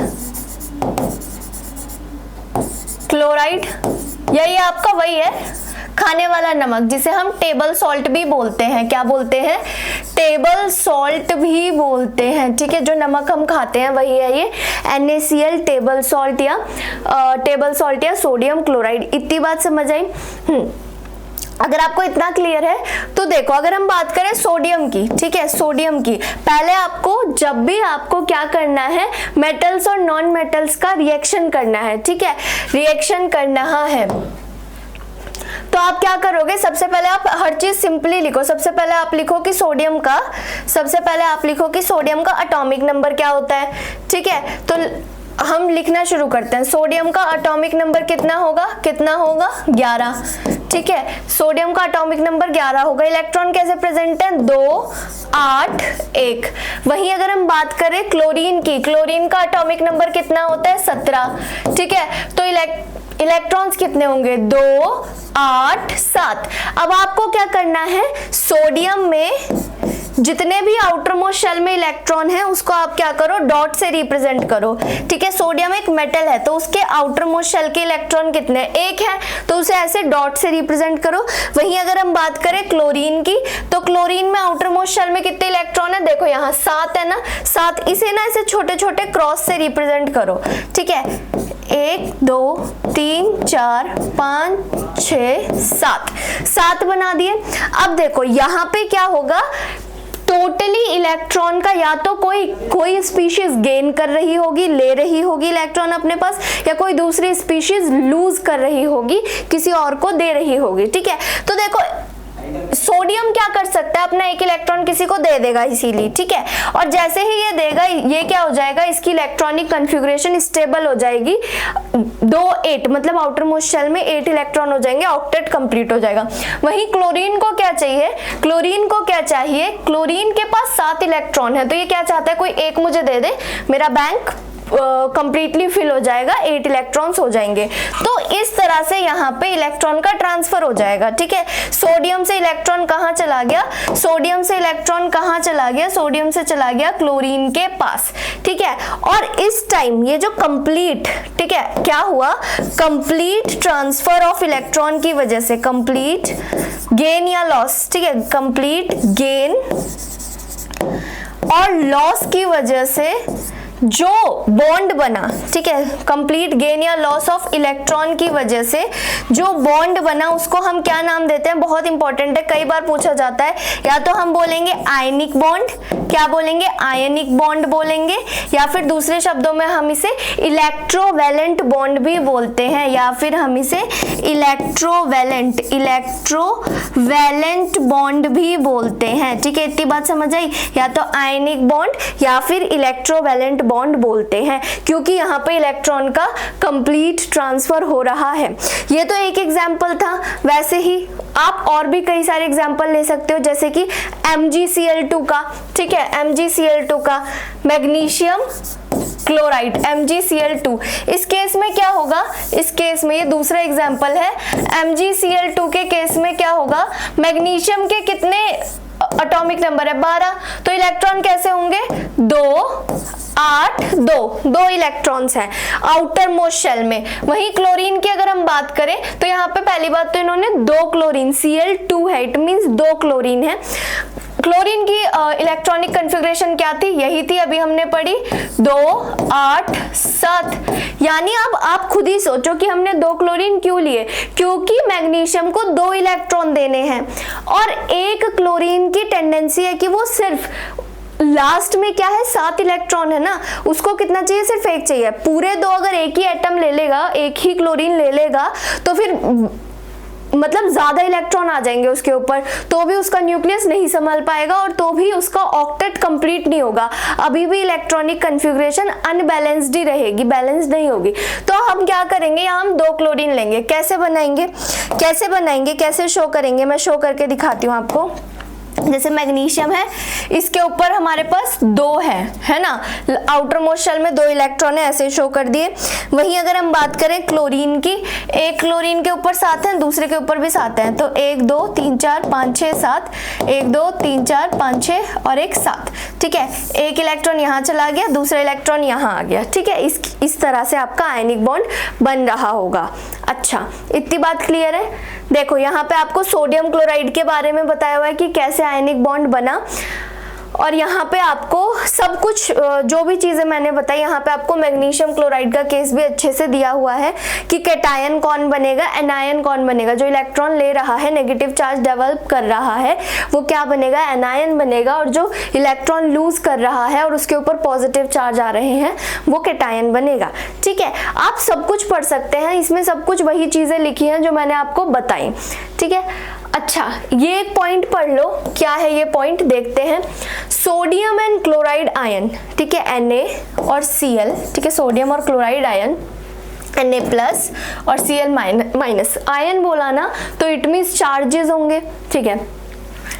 chloride, या ये आपका वही है खाने वाला नमक जिसे हम टेबल सॉल्ट भी बोलते हैं। क्या बोलते हैं, टेबल सॉल्ट भी बोलते हैं, ठीक है, जो नमक हम खाते हैं वही है ये NaCl, टेबल सॉल्ट या सोडियम क्लोराइड। इतनी बात समझ आई? अगर आपको इतना क्लियर है तो देखो, अगर हम बात करें सोडियम की, ठीक है, सोडियम की, पहले आपको जब भी आपको क्या करना है, मेटल्स और नॉन मेटल्स का रिएक्शन करना है, ठीक है, रिएक्शन करना है, तो आप क्या करोगे, सबसे पहले आप हर चीज सिंपली लिखो। सबसे पहले आप लिखो कि सोडियम का एटॉमिक नंबर क्या होता है, ठीक है। तो हम लिखना शुरू करते हैं। सोडियम का एटॉमिक नंबर कितना होगा, 11, ठीक है, सोडियम का एटॉमिक नंबर 11 होगा। इलेक्ट्रॉन कैसे प्रेजेंट है, 2, 8, 1। वहीं अगर हम बात करें क्लोरीन की, क्लोरीन का एटॉमिक नंबर कितना होता है, 17, ठीक है, तो इलेक्ट्रॉन्स कितने होंगे, 2, 8, 7। अब आपको क्या करना है, सोडियम में जितने भी आउटर मोस्ट शेल में इलेक्ट्रॉन है उसको आप क्या करो, डॉट से रिप्रेजेंट करो, ठीक है। सोडियम एक मेटल है तो उसके आउटर मोस्ट शेल के इलेक्ट्रॉन कितने, 1 है, तो उसे ऐसे डॉट से रिप्रेजेंट करो। वहीं अगर हम बात करें क्लोरीन की, तो क्लोरीन में आउटर मोस्ट शेल में कितने इलेक्ट्रॉन है, देखो यहाँ 7 है ना, 7, इसे ना ऐसे छोटे छोटे क्रॉस से रिप्रेजेंट करो, ठीक है, 1, 2, 3, 4, 5, 6, 7 बना दिए। अब देखो यहाँ पे क्या होगा, टोटली इलेक्ट्रॉन का या तो कोई स्पीशीज गेन कर रही होगी, ले रही होगी इलेक्ट्रॉन अपने पास, या कोई दूसरी स्पीशीज लूज कर रही होगी, किसी और को दे रही होगी, ठीक है। तो देखो सोडियम क्या कर सकता है, अपना एक इलेक्ट्रॉन किसी को दे देगा इसीलिए, ठीक है, और जैसे ही ये देगा ये क्या हो जाएगा, इसकी इलेक्ट्रॉनिक कॉन्फ़िगरेशन स्टेबल हो जाएगी, 2, 8, मतलब आउटर मोस्ट शेल में 8 इलेक्ट्रॉन हो जाएंगे, ऑक्टेट कंप्लीट हो जाएगा। वहीं क्लोरीन को क्या चाहिए, क्लोरीन के पास 7 इलेक्ट्रॉन है, तो ये क्या चाहता है, कोई एक मुझे दे दे, मेरा बैंक कंप्लीटली फिल हो जाएगा, 8 इलेक्ट्रॉन्स हो जाएंगे। तो इस तरह से यहाँ पे इलेक्ट्रॉन का ट्रांसफर हो जाएगा, ठीक है। सोडियम से इलेक्ट्रॉन कहाँ चला गया, सोडियम से चला गया क्लोरीन के पास, ठीक है। और इस टाइम ये जो कंप्लीट, ठीक है, क्या हुआ, कंप्लीट ट्रांसफर ऑफ इलेक्ट्रॉन की वजह से, कंप्लीट गेन या लॉस, ठीक है, कंप्लीट गेन और लॉस की वजह से जो बॉन्ड बना, ठीक है, कंप्लीट गेन या लॉस ऑफ इलेक्ट्रॉन की वजह से जो बॉन्ड बना उसको हम क्या नाम देते हैं, बहुत इंपॉर्टेंट है, कई बार पूछा जाता है। या तो हम बोलेंगे आयनिक बॉन्ड, क्या बोलेंगे, आयनिक बॉन्ड बोलेंगे, या फिर दूसरे शब्दों में हम इसे इलेक्ट्रोवैलेंट बॉन्ड भी बोलते हैं, या फिर हम इसे इलेक्ट्रोवैलेंट बॉन्ड भी बोलते हैं। ठीक है, इतनी बात समझ आई। या तो आयनिक बॉन्ड या फिर इलेक्ट्रोवैलेंट बॉन्ड बोलते हैं, क्योंकि यहाँ पे इलेक्ट्रॉन का कंप्लीट ट्रांसफर हो रहा है। ये तो एक एग्जाम्पल था, वैसे ही आप और भी कई सारे एग्जाम्पल ले सकते हो, जैसे कि MgCl2 का, ठीक है, MgCl2 का मैग्नीशियम क्लोराइड MgCl2। इस केस में क्या होगा, इस केस में ये दूसरा एग्जाम्पल है, MgCl2 के केस में क्या होगा, मैग्नीशियम के कितने एटॉमिक नंबर है, 12, तो इलेक्ट्रॉन कैसे होंगे, 2 8 2 इलेक्ट्रॉन्स हैं आउटर मोस्ट शेल में। वहीं क्लोरीन की अगर हम बात करें तो यहाँ पे पहली बात तो इन्होंने 2 क्लोरीन Cl2 है, इट मींस 2 क्लोरीन है। क्लोरीन की इलेक्ट्रॉनिक कॉन्फ़िगरेशन क्या थी, यही थी, अभी हमने पढ़ी, 2 8 7। यानी अब आप खुद ही सोचो कि हमने 2 क्लोरीन क्यों लिए, क्योंकि मैग्नीशियम को 2 इलेक्ट्रॉन देने हैं, और एक क्लोरीन की टेंडेंसी है कि वो सिर्फ लास्ट में क्या है, 7 इलेक्ट्रॉन है ना, उसको कितना चाहिए, सिर्फ एक चाहिए। पूरे 2 अगर एक ही एटम ले लेगा, एक ही क्लोरीन ले लेगा, तो फिर मतलब ज्यादा इलेक्ट्रॉन आ जाएंगे उसके ऊपर, तो भी उसका न्यूक्लियस नहीं संभाल पाएगा और तो भी उसका ऑक्टेट कंप्लीट नहीं होगा, अभी भी इलेक्ट्रॉनिक कन्फिग्रेशन अनबैलेंस्ड ही रहेगी, बैलेंस नहीं होगी। तो हम क्या करेंगे, यहाँ हम 2 क्लोरीन लेंगे। कैसे बनाएंगे, कैसे शो करेंगे, मैं शो करके दिखाती हूँ आपको। जैसे मैग्नीशियम है, इसके ऊपर हमारे पास 2 है ना, आउटर मोस्ट शेल में 2 इलेक्ट्रॉन है, ऐसे शो कर दिए। वहीं अगर हम बात करें क्लोरीन की, एक क्लोरीन के ऊपर 7 है, दूसरे के ऊपर भी 7 है, तो 1 2 3 4 5 6 7, 1 2 3 4 5 6 और एक 7। ठीक है, एक इलेक्ट्रॉन यहाँ चला गया, दूसरा इलेक्ट्रॉन यहाँ आ गया। ठीक है, इस तरह से आपका आयनिक बॉन्ड बन रहा होगा। अच्छा, इतनी बात क्लियर है। देखो यहाँ पे आपको सोडियम क्लोराइड के बारे में बताया हुआ है कि कैसे आयनिक बॉन्ड बना, और यहाँ पे आपको सब कुछ जो भी चीजें मैंने बताई, यहाँ पे आपको मैग्नीशियम क्लोराइड का केस भी अच्छे से दिया हुआ है कि कैटायन कौन बनेगा, एनायन कौन बनेगा। जो इलेक्ट्रॉन ले रहा है, नेगेटिव चार्ज डेवलप कर रहा है, वो क्या बनेगा, एनायन बनेगा, और जो इलेक्ट्रॉन लूज कर रहा है और उसके ऊपर पॉजिटिव चार्ज आ रहे हैं, वो कैटायन बनेगा। ठीक है, आप सब कुछ पढ़ सकते हैं, इसमें सब कुछ वही चीजें लिखी हैं जो मैंने आपको बताई। ठीक है, अच्छा, ये एक पॉइंट पढ़ लो, क्या है ये पॉइंट, देखते हैं। सोडियम एंड क्लोराइड आयन, ठीक है, Na और Cl, ठीक है, सोडियम और क्लोराइड आयन, Na प्लस और Cl माइनस। आयन बोला ना तो इट मीन्स चार्जेस होंगे। ठीक है,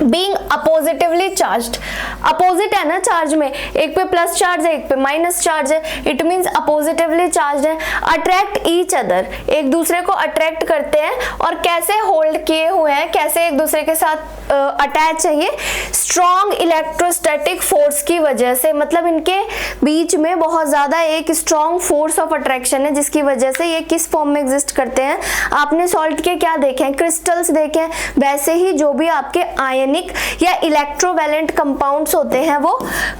बीइंग अपोजिटिवली चार्ज्ड, अपोजिट है ना चार्ज में, एक पे प्लस चार्ज है, एक पे माइनस चार्ज है, इट मीन्स अपोजिटिवली चार्ज है। अट्रैक्ट ईच अदर, एक दूसरे को अट्रैक्ट करते हैं, और कैसे होल्ड किए हुए हैं, कैसे एक दूसरे के साथ अटैच है, ये स्ट्रॉन्ग इलेक्ट्रोस्टैटिक फोर्स की वजह से। मतलब इनके बीच में बहुत ज्यादा एक स्ट्रॉन्ग फोर्स ऑफ अट्रैक्शन है, जिसकी वजह से ये किस फॉर्म में एग्जिस्ट करते हैं। आपने सॉल्ट के क्या देखे हैं, क्रिस्टल्स देखे हैं, वैसे ही जो भी आपके आयनिक या इलेक्ट्रोवैलेंट कंपाउंड्स होते हैं वो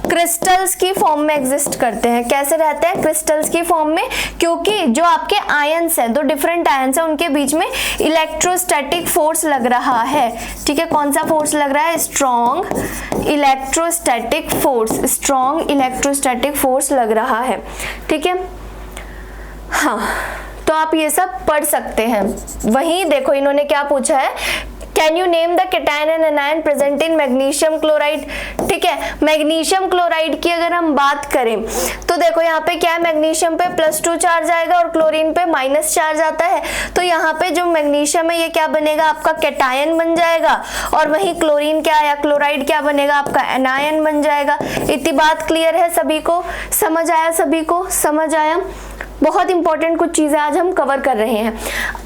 क्रिस्टल्स की फॉर्म में एग्जिस्ट करते हैं। कैसे रहते हैं, क्रिस्टल्स की फॉर्म में, क्योंकि जो आपके आयंस हैं, 2 डिफरेंट आयंस हैं, उनके बीच में इलेक्ट्रोस्टैटिक फोर्स लग रहा है। ठीक है, कौन सा फोर्स लग रहा है, strong electrostatic force, strong electrostatic force लग रहा है। ठीक है, हाँ, तो आप ये सब पढ़ सकते हैं। वहीं देखो इन्होंने क्या पूछा है, can you name the cation and anion present in magnesium chloride. ठीक है, मैग्नीशियम क्लोराइड की अगर हम बात करें तो देखो यहाँ पे क्या है, मैग्नीशियम पे +2 चार्ज आएगा और क्लोरीन पे माइनस चार्ज आता है, तो यहाँ पे जो मैग्नीशियम है ये क्या बनेगा, आपका कैटायन बन जाएगा, और वहीं क्लोरीन क्या या क्लोराइड क्या बनेगा, आपका एनायन बन जाएगा। इतनी बात क्लियर है सभी को, समझ आया, सभी को समझ आया। बहुत इंपॉर्टेंट कुछ चीजें आज हम कवर कर रहे हैं।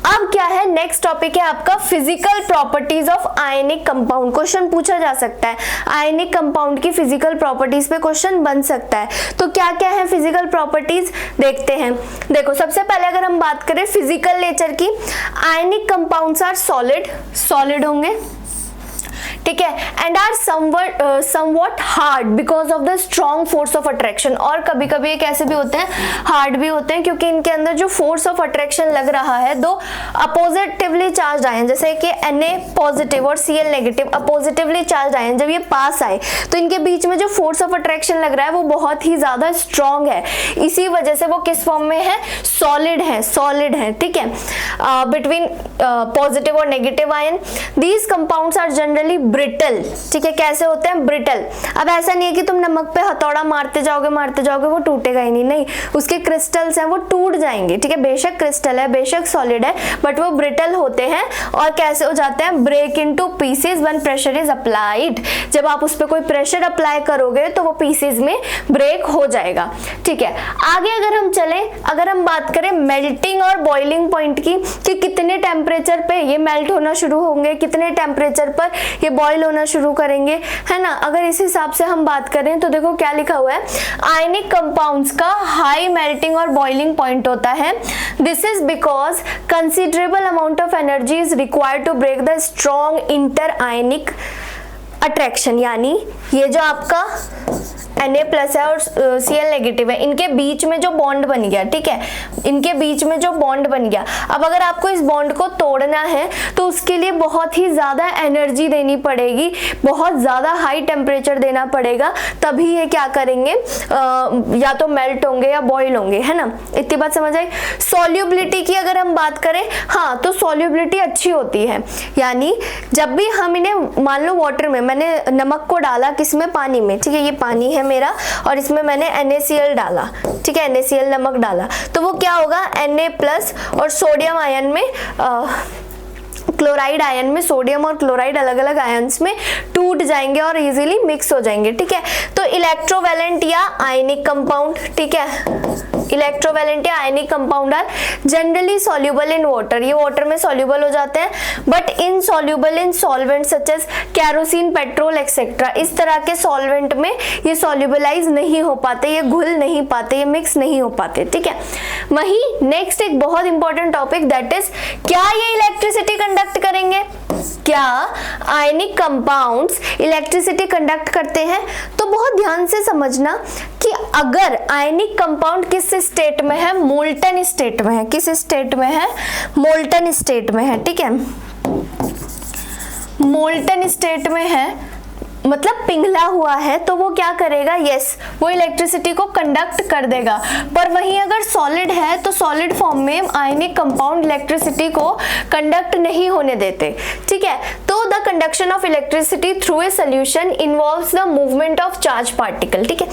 अब क्या है, नेक्स्ट टॉपिक है आपका physical properties of ionic compound. Question पूछा जा सकता है, आयनिक कंपाउंड की फिजिकल प्रॉपर्टीज पे क्वेश्चन बन सकता है। तो क्या क्या है फिजिकल प्रॉपर्टीज, देखते हैं। देखो सबसे पहले अगर हम बात करें फिजिकल नेचर की, ionic compounds are solid, solid होंगे। ठीक है, and are somewhat hard because of the strong force of attraction. और कभी कभी एक ऐसे भी होते हैं हार्ड भी होते हैं क्योंकि इनके अंदर जो फोर्स ऑफ अट्रैक्शन लग रहा है, दो अपोजिटिवली चार्ज आयन जैसे कि Na पॉजिटिव और Cl नेगेटिव अपोजिटिवली चार्ज आयन जब ये पास आए तो इनके बीच में जो फोर्स ऑफ अट्रैक्शन लग रहा है वो बहुत ही ज्यादा स्ट्रॉन्ग है, इसी वजह से वो किस फॉर्म में है, सॉलिड है, ठीक है, बिटवीन पॉजिटिव और negative ion. These compounds are generally brittle, ठीक है, कैसे होते हैं, ब्रिटल। अब ऐसा नहीं है कि तुम नमक पे हथौड़ा मारते जाओगे वो टूटेगा ही नहीं, उसके क्रिस्टल्स हैं वो टूट जाएंगे, ठीक है, बेशक क्रिस्टल है, बेशक सॉलिड है, बट वो ब्रिटल होते हैं और कैसे हो जाते हैं, break into pieces when pressure is applied. जब आप उस पर कोई प्रेशर अप्लाई करोगे तो वो पीसेस में ब्रेक हो जाएगा, ठीक है। आगे अगर हम चले, अगर हम बात करें मेल्टिंग और बॉइलिंग पॉइंट की कि कितने टेम्परेचर पे ये मेल्ट होना शुरू होंगे, कितने टेम्परेचर पर ये बॉइल होना शुरू करेंगे, है ना। अगर इस हिसाब से हम बात करें तो देखो क्या लिखा हुआ है, आयनिक कंपाउंड्स का हाई मेल्टिंग और बॉइलिंग पॉइंट होता है। This is because considerable amount of energy is required to break the strong inter ionic attraction, यानी ये जो आपका Na+ है और Cl नेगेटिव है, इनके बीच में जो बॉन्ड बन गया, ठीक है, इनके बीच में जो बॉन्ड बन गया, अब अगर आपको इस बॉन्ड को तोड़ना है तो उसके लिए बहुत ही ज्यादा एनर्जी देनी पड़ेगी, बहुत ज्यादा हाई टेम्परेचर देना पड़ेगा, तभी ये क्या करेंगे, या तो मेल्ट होंगे या बॉईल होंगे, है ना। इतनी बात समझ आई। सॉल्युबिलिटी की अगर हम बात करें, हाँ, तो सॉल्युबिलिटी अच्छी होती है, यानी जब भी हम इन्हें, मान लो वाटर में मैंने नमक को डाला, किसमें, पानी में, ठीक है, ये पानी है मेरा और इसमें मैंने NaCl डाला, ठीक है, NaCl नमक डाला, तो वो क्या होगा, Na+ और सोडियम आयन में क्लोराइड आयन में सोडियम और क्लोराइड अलग अलग आयन्स में टूट जाएंगे और इजीली मिक्स हो जाएंगे, ठीक है। तो इलेक्ट्रोवैलेंट या आयनिक कंपाउंड, ठीक है, इलेक्ट्रोवैलेंट या ionic compound are generally soluble in water, ये वाटर में सॉल्युबल हो जाते हैं, but insoluble in solvent such as kerosene, petrol etcetera. इस तरह के सॉल्वेंट में ये सॉल्युबलाइज नहीं हो पाते, ये घुल नहीं पाते, ये मिक्स नहीं हो पाते, ठीक है। वही नेक्स्ट एक बहुत इंपॉर्टेंट टॉपिक, दैट इज क्या ये इलेक्ट्रिसिटी कंडक्ट करेंगे, क्या आयनिक कंपाउंड्स इलेक्ट्रिसिटी कंडक्ट करते हैं। तो बहुत ध्यान से समझना कि अगर आयनिक कंपाउंड किस स्टेट में है, मोल्टन स्टेट में है, किस स्टेट में है, मोल्टन स्टेट में है, ठीक है, मोल्टन स्टेट में है, मतलब पिघला हुआ है, तो वो क्या करेगा, यस, वो इलेक्ट्रिसिटी को कंडक्ट कर देगा। पर वहीं अगर सॉलिड है तो सॉलिड फॉर्म में आयनिक कंपाउंड इलेक्ट्रिसिटी को कंडक्ट नहीं होने देते, ठीक है। तो the conduction of electricity through a solution involves the movement of charge particle, ठीक है।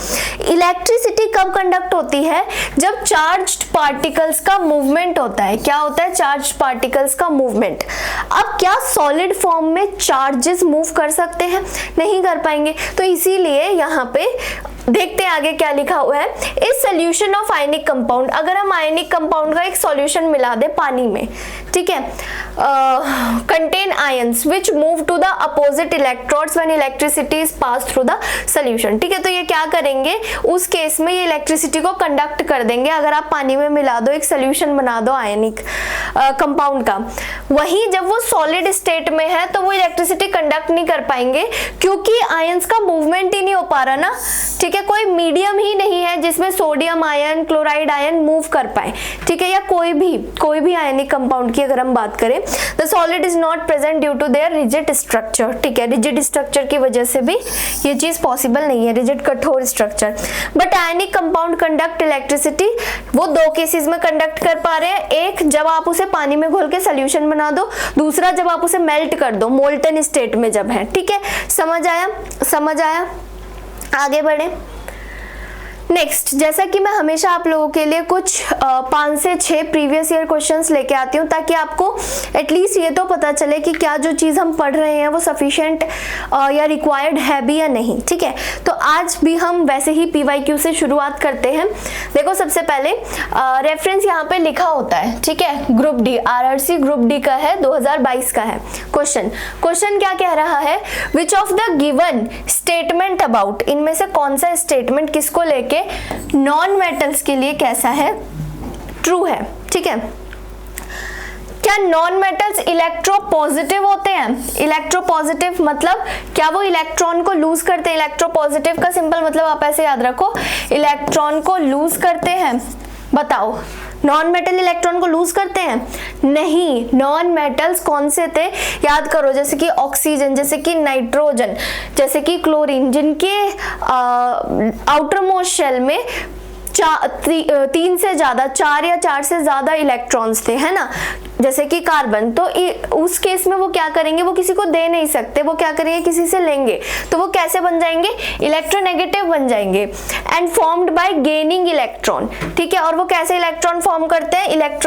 इलेक्ट्रिसिटी कब कंडक्ट होती है, जब चार्ज्ड पार्टिकल्स का मूवमेंट होता है। क्या होता है, चार्ज्ड पार्टिकल्स का मूवमेंट। अब क्या सॉलिड फॉर्म में चार्जेस मूव कर सकते हैं, नहीं कर पाएंगे, तो इसीलिए यहाँ पे देखते हैं आगे क्या लिखा हुआ है, इस सोल्यूशन ऑफ आयनिक कंपाउंड, अगर हम आयनिक कंपाउंड का एक सॉल्यूशन मिला दे पानी में, ठीक है, contain ions which move to the opposite electrodes when electricity is pass through the solution, ठीक है। तो ये क्या करेंगे, उस केस में ये इलेक्ट्रिसिटी को कंडक्ट कर देंगे, अगर आप पानी में मिला दो, एक सोल्यूशन बना दो आयनिक कंपाउंड का। वहीं जब वो सॉलिड स्टेट में है तो वो इलेक्ट्रिसिटी कंडक्ट नहीं कर पाएंगे, क्योंकि आयंस का मूवमेंट ही नहीं हो पा रहा ना, ठीक है, कोई मीडियम ही नहीं है जिसमें sodium ion, chloride ion move कर पाए, ठीक है, या कोई भी आयनिक कंपाउंड की अगर हम बात करें, the solid is not present due to their rigid structure, ठीक है, रिजिड स्ट्रक्चर की वजह से भी ये चीज पॉसिबल नहीं है, रिजिड कठोर structure. But ionic compound conduct electricity, वो दो केसेस में कंडक्ट कर पा रहे हैं, एक जब आप उसे पानी में घोल के सोल्यूशन बना दो, दूसरा जब आप उसे मेल्ट कर दो मोल्टन स्टेट में जब है, ठीक है। समझ आया, आगे बढ़े। नेक्स्ट, जैसा कि मैं हमेशा आप लोगों के लिए कुछ 5 से 6 प्रीवियस ईयर क्वेश्चंस लेके आती हूँ, ताकि आपको एटलीस्ट ये तो पता चले कि क्या जो चीज़ हम पढ़ रहे हैं वो सफिशिएंट या रिक्वायर्ड है भी या नहीं, ठीक है। तो आज भी हम वैसे ही PYQ से शुरुआत करते हैं। देखो, सबसे पहले रेफरेंस यहाँ पे लिखा होता है, ठीक है, group D, RRC group D का है, 2022 का है। क्वेश्चन क्या कह रहा है, which of the given statement about, इनमें से कौन सा स्टेटमेंट किसको लेके नॉन मेटल्स के लिए कैसा है, ट्रू है, ठीक है। क्या नॉन मेटल्स इलेक्ट्रोपॉजिटिव होते हैं? इलेक्ट्रोपॉजिटिव मतलब क्या वो इलेक्ट्रॉन को लूज करते हैं? इलेक्ट्रोपॉजिटिव का सिंपल मतलब आप ऐसे याद रखो, इलेक्ट्रॉन को लूज करते हैं। बताओ, नॉन मेटल इलेक्ट्रॉन को लूज करते हैं? नहीं। नॉन मेटल्स कौन से थे? याद करो, जैसे कि ऑक्सीजन, जैसे कि नाइट्रोजन, जैसे कि क्लोरीन, जिनके आउटर मोस्ट शेल में 3 से ज्यादा, 4 या 4 से ज्यादा इलेक्ट्रॉन्स थे, है ना, जैसे कि कार्बन। तो उस केस में वो क्या करेंगे, वो किसी को दे नहीं सकते, वो क्या करेंगे, किसी से लेंगे। तो वो कैसे बन जाएंगे? इलेक्ट्रोनेगेटिव बन जाएंगे। And formed by gaining electron, ठीक है। और वो कैसे इलेक्ट्रॉन फॉर्म करते हैं?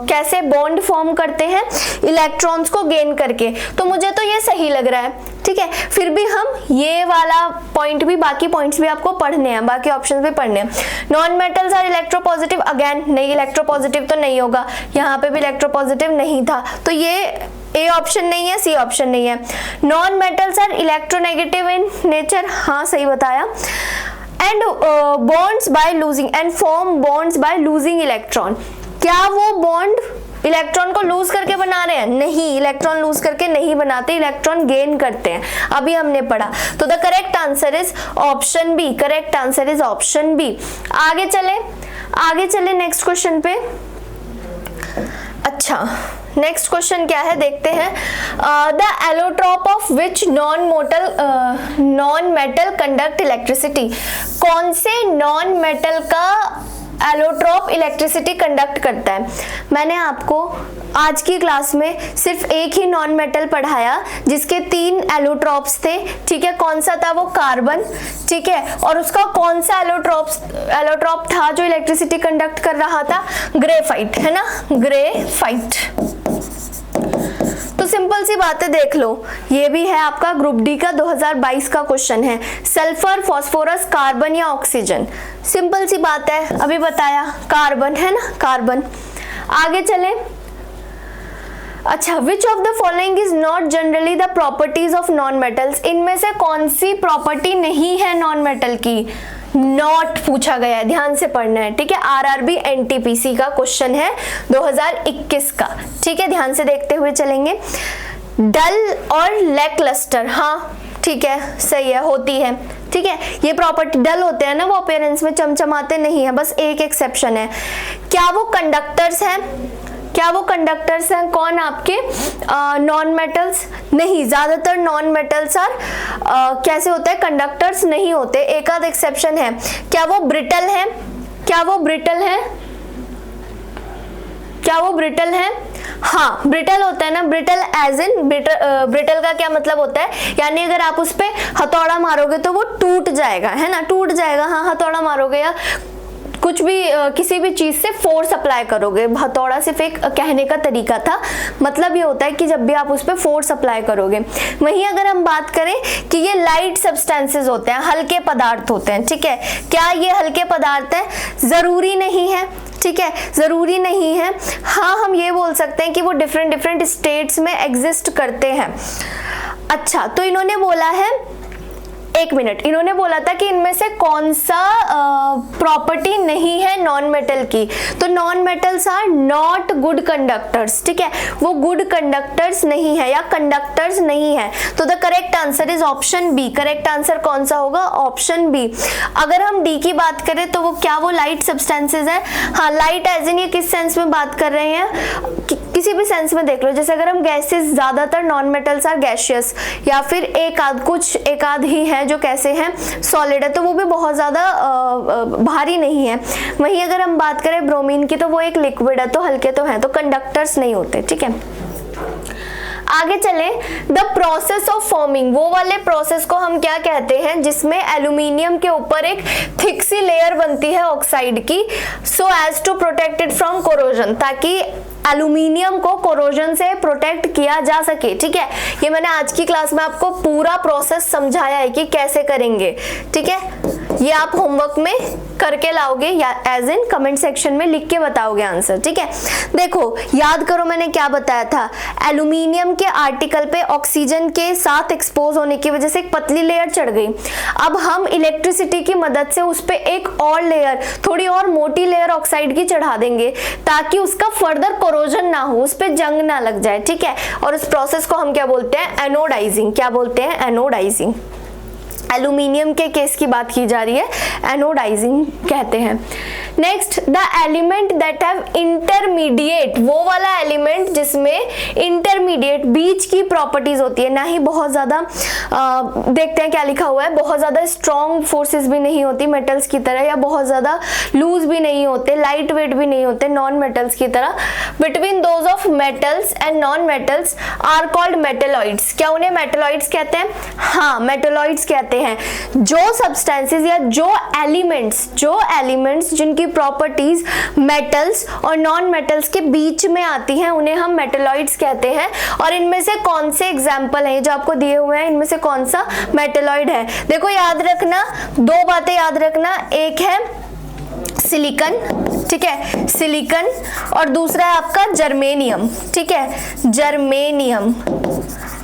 कैसे बॉन्ड फॉर्म करते हैं? इलेक्ट्रॉन्स को गेन करके। तो मुझे तो ये सही लग रहा है, ठीक है। फिर भी हम ये वाला पॉइंट भी, बाकी पॉइंट्स भी आपको पढ़ने हैं, बाकी ऑप्शंस भी पढ़ने हैं। Non metals are electropositive, again नहीं, इलेक्ट्रोपॉजिटिव तो नहीं होगा, यहाँ पे भी इलेक्ट्रोपॉजिटिव नहीं था, तो ये ए ऑप्शन नहीं है, सी ऑप्शन नहीं है। Non metals are electronegative in nature, हाँ सही बताया। And bonds by losing, and form bonds by losing electron, क्या वो बॉन्ड इलेक्ट्रॉन को लूज करके बना रहे हैं? नहीं, इलेक्ट्रॉन लूज करके नहीं बनाते, इलेक्ट्रॉन गेन करते हैं, अभी हमने पढ़ा। तो the correct answer is option B, correct answer is option B. आगे चले नेक्स्ट क्वेश्चन पे। अच्छा, नेक्स्ट क्वेश्चन क्या है देखते हैं। The allotrope of which non metal conduct electricity, कौन से नॉन मेटल का एलोट्रॉप इलेक्ट्रिसिटी कंडक्ट करता है? मैंने आपको आज की क्लास में सिर्फ एक ही नॉन मेटल पढ़ाया जिसके 3 एलोट्रॉप्स थे, ठीक है। कौन सा था वो? कार्बन, ठीक है। और उसका कौन सा एलोट्रॉप था जो इलेक्ट्रिसिटी कंडक्ट कर रहा था? ग्रेफाइट, है ना, ग्रेफाइट। तो सिंपल सी बातें देख लो, ये भी है आपका ग्रुप डी का 2022 का क्वेश्चन है। सल्फर, फास्फोरस, कार्बन या ऑक्सीजन? सिंपल सी बात है, अभी बताया, कार्बन, है ना, कार्बन। आगे चले। अच्छा, which of the following is not generally the properties of non metals, इनमें से कौन सी प्रॉपर्टी नहीं है नॉन मेटल की? नॉट पूछा गया है, ध्यान से पढ़ना है, ठीक है। आरआरबी एनटीपीसी का क्वेश्चन है 2021 का, ठीक है, ध्यान से देखते हुए चलेंगे। डल और लैकलस्टर, हाँ ठीक है, सही है, होती है, ठीक है। ये प्रॉपर्टी डल होते हैं ना, वो अपीयरेंस में चमचमाते नहीं है, बस एक एक्सेप्शन है। क्या वो कंडक्टर्स हैं? क्या वो कंडक्टर्स हैं? कौन आपके नॉन मेटल्स? नहीं, ज्यादातर नॉन मेटल्स आर कैसे होते हैं? कंडक्टर्स नहीं होते, एक आध एक्सेप्शन है। क्या वो ब्रिटल है? क्या वो ब्रिटल है? क्या वो ब्रिटल है? हाँ, ब्रिटल होता है ना, ब्रिटल एज इन ब्रिटल का क्या मतलब होता है? यानी अगर आप उस पे हथौड़ा मारोगे तो वो टूट जाएगा, है ना, टूट जाएगा। हाँ, हथौड़ा मारोगे या कुछ भी किसी भी चीज से फोर्स अप्लाई करोगे, हथौड़ा सिर्फ एक कहने का तरीका था, मतलब ये होता है कि जब भी आप उस पर फोर्स अप्लाई करोगे। वहीं अगर हम बात करें कि ये लाइट सब्सटेंसेस होते हैं, हल्के पदार्थ होते हैं, ठीक है। क्या ये हल्के पदार्थ हैं? जरूरी नहीं है, ठीक है, जरूरी नहीं है। हाँ, हम ये बोल सकते हैं कि वो डिफरेंट स्टेट्स में एग्जिस्ट करते हैं। अच्छा, तो इन्होंने बोला है, एक मिनट, इन्होंने बोला था कि इनमें से कौन सा प्रॉपर्टी नहीं है नॉन मेटल की। तो non metals are not good conductors, ठीक है, वो गुड कंडक्टर्स नहीं है या कंडक्टर्स नहीं है। तो the correct answer is option B. Correct answer कौन सा होगा? Option B. अगर हम डी की बात करें तो वो क्या वो लाइट सब्सटेंसेज है? हाँ, लाइट एज इन, ये किस सेंस में बात कर रहे हैं? किसी भी सेंस में देख लो, जैसे अगर हम गैसेस, ज्यादातर नॉन मेटल्स आर गैसियस, या फिर एक आध ही है जो कैसे हैं, सॉलिड है, तो वो भी बहुत ज्यादा भारी नहीं है। वहीं अगर हम बात करें ब्रोमीन की तो वो एक लिक्विड है, तो हल्के तो हैं, तो कंडक्टर्स नहीं होते, ठीक है। आगे चले, द प्रोसेस ऑफ फॉर्मिंग, वो वाले प्रोसेस को हम क्या कहते हैं जिसमें एल्यूमिनियम के ऊपर एक थिक सी लेयर बनती है ऑक्साइड की, so as to protect it from corrosion, ताकि एल्यूमिनियम को कोरोजन से प्रोटेक्ट किया जा सके, ठीक है। ये मैंने आज की क्लास में आपको पूरा प्रोसेस समझाया है कि कैसे करेंगे, ठीक है। ये आप होमवर्क में करके लाओगे या एज इन कमेंट सेक्शन में लिख के बताओगे आंसर, ठीक है। देखो याद करो मैंने क्या बताया था, एल्यूमिनियम के आर्टिकल पे ऑक्सीजन के साथ एक्सपोज होने की वजह से एक पतली लेयर चढ़ गई। अब हम इलेक्ट्रिसिटी की मदद से उस पे एक और लेयर, थोड़ी और मोटी लेयर ऑक्साइड की चढ़ा देंगे ताकि उसका फर्दर कोरोजन ना हो, उस पे जंग ना लग जाए, ठीक है। और उस प्रोसेस को हम क्या बोलते हैं, एनोडाइजिंग। क्या बोलते हैं, एनोडाइजिंग। एल्यूमिनियम के केस की बात की जा रही है, एनोडाइजिंग कहते हैं। Next, the element that have intermediate, वो वाला एलिमेंट जिसमें इंटरमीडिएट बीच की प्रॉपर्टीज होती है, ना ही बहुत ज्यादा देखते हैं क्या लिखा हुआ है, बहुत ज्यादा स्ट्रॉन्ग फोर्सेस भी नहीं होती मेटल्स की तरह, या बहुत ज्यादा लूज भी नहीं होते, लाइट वेट भी नहीं होते नॉन मेटल्स की तरह। Between those of metals and non metals are called metalloids. क्या उन्हें मेटेलॉइड्स कहते हैं? हाँ, मेटेलॉइड्स कहते हैं। जो सब्सटेंसेस या जो एलिमेंट्स जिनकी प्रॉपर्टीज मेटल्स और नॉन मेटल्स के बीच में आती हैं उन्हें हम मेटेलॉइड्स कहते हैं। और इनमें से कौन से एग्जांपल हैं जो आपको दिए हुए हैं, इनमें से कौन सा मेटेलॉइड है? देखो याद रखना, दो बातें याद रखना, एक है सिलिकॉन, ठीक है, सिलिकॉन, और दूसरा है आपका जर्मेनियम, ठीक है, जर्मेनियम,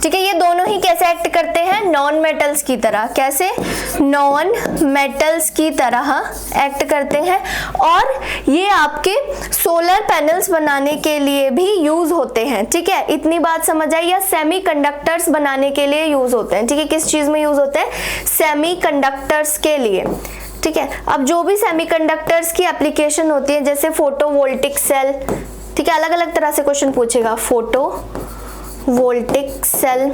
ठीक है। ये दोनों ही कैसे एक्ट करते हैं, नॉन मेटल्स की तरह। कैसे? नॉन मेटल्स की तरह एक्ट करते हैं, और ये आपके सोलर पैनल्स बनाने के लिए भी यूज होते हैं, ठीक है। इतनी बात समझ आई? या सेमीकंडक्टर्स बनाने के लिए यूज होते हैं, ठीक है। किस चीज में यूज होते हैं? सेमीकंडक्टर्स के लिए, ठीक है। अब जो भी सेमीकंडक्टर्स की एप्लीकेशन होती है, जैसे फोटोवोल्टिक सेल, ठीक है, अलग अलग तरह से क्वेश्चन पूछेगा, फोटोवोल्टिक सेल,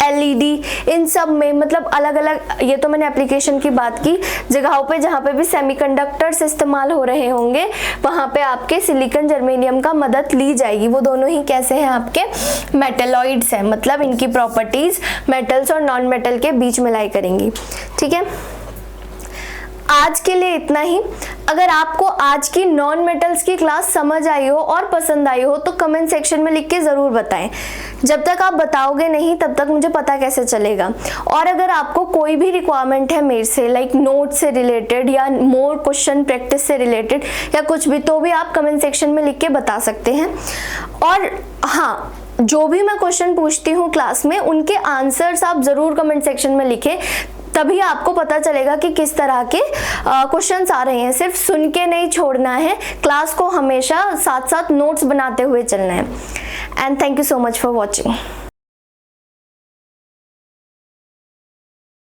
एलईडी, इन सब में मतलब अलग अलग, ये तो मैंने एप्लीकेशन की बात की, जगहों पे जहाँ पे भी सेमीकंडक्टर्स इस्तेमाल हो रहे होंगे वहाँ पे आपके सिलिकॉन जर्मेनियम का मदद ली जाएगी। वो दोनों ही कैसे हैं, आपके मेटेलॉइड्स हैं, मतलब इनकी प्रॉपर्टीज मेटल्स और नॉन मेटल के बीच में लाई करेंगी, ठीक है। आज के लिए इतना ही। अगर आपको आज की नॉन मेटल्स की क्लास समझ आई हो और पसंद आई हो तो कमेंट सेक्शन में लिख के ज़रूर बताएं। जब तक आप बताओगे नहीं तब तक मुझे पता कैसे चलेगा। और अगर आपको कोई भी रिक्वायरमेंट है मेरे से, लाइक नोट से रिलेटेड या मोर क्वेश्चन प्रैक्टिस से रिलेटेड या कुछ भी, तो भी आप कमेंट सेक्शन में लिख के बता सकते हैं। और हाँ, जो भी मैं क्वेश्चन पूछती हूँ क्लास में उनके आंसर्स आप ज़रूर कमेंट सेक्शन में लिखें, तभी आपको पता चलेगा कि किस तरह के क्वेश्चंस आ रहे हैं। सिर्फ सुन के नहीं छोड़ना है, क्लास को हमेशा साथ साथ नोट्स बनाते हुए चलना है। And thank you so much for watching.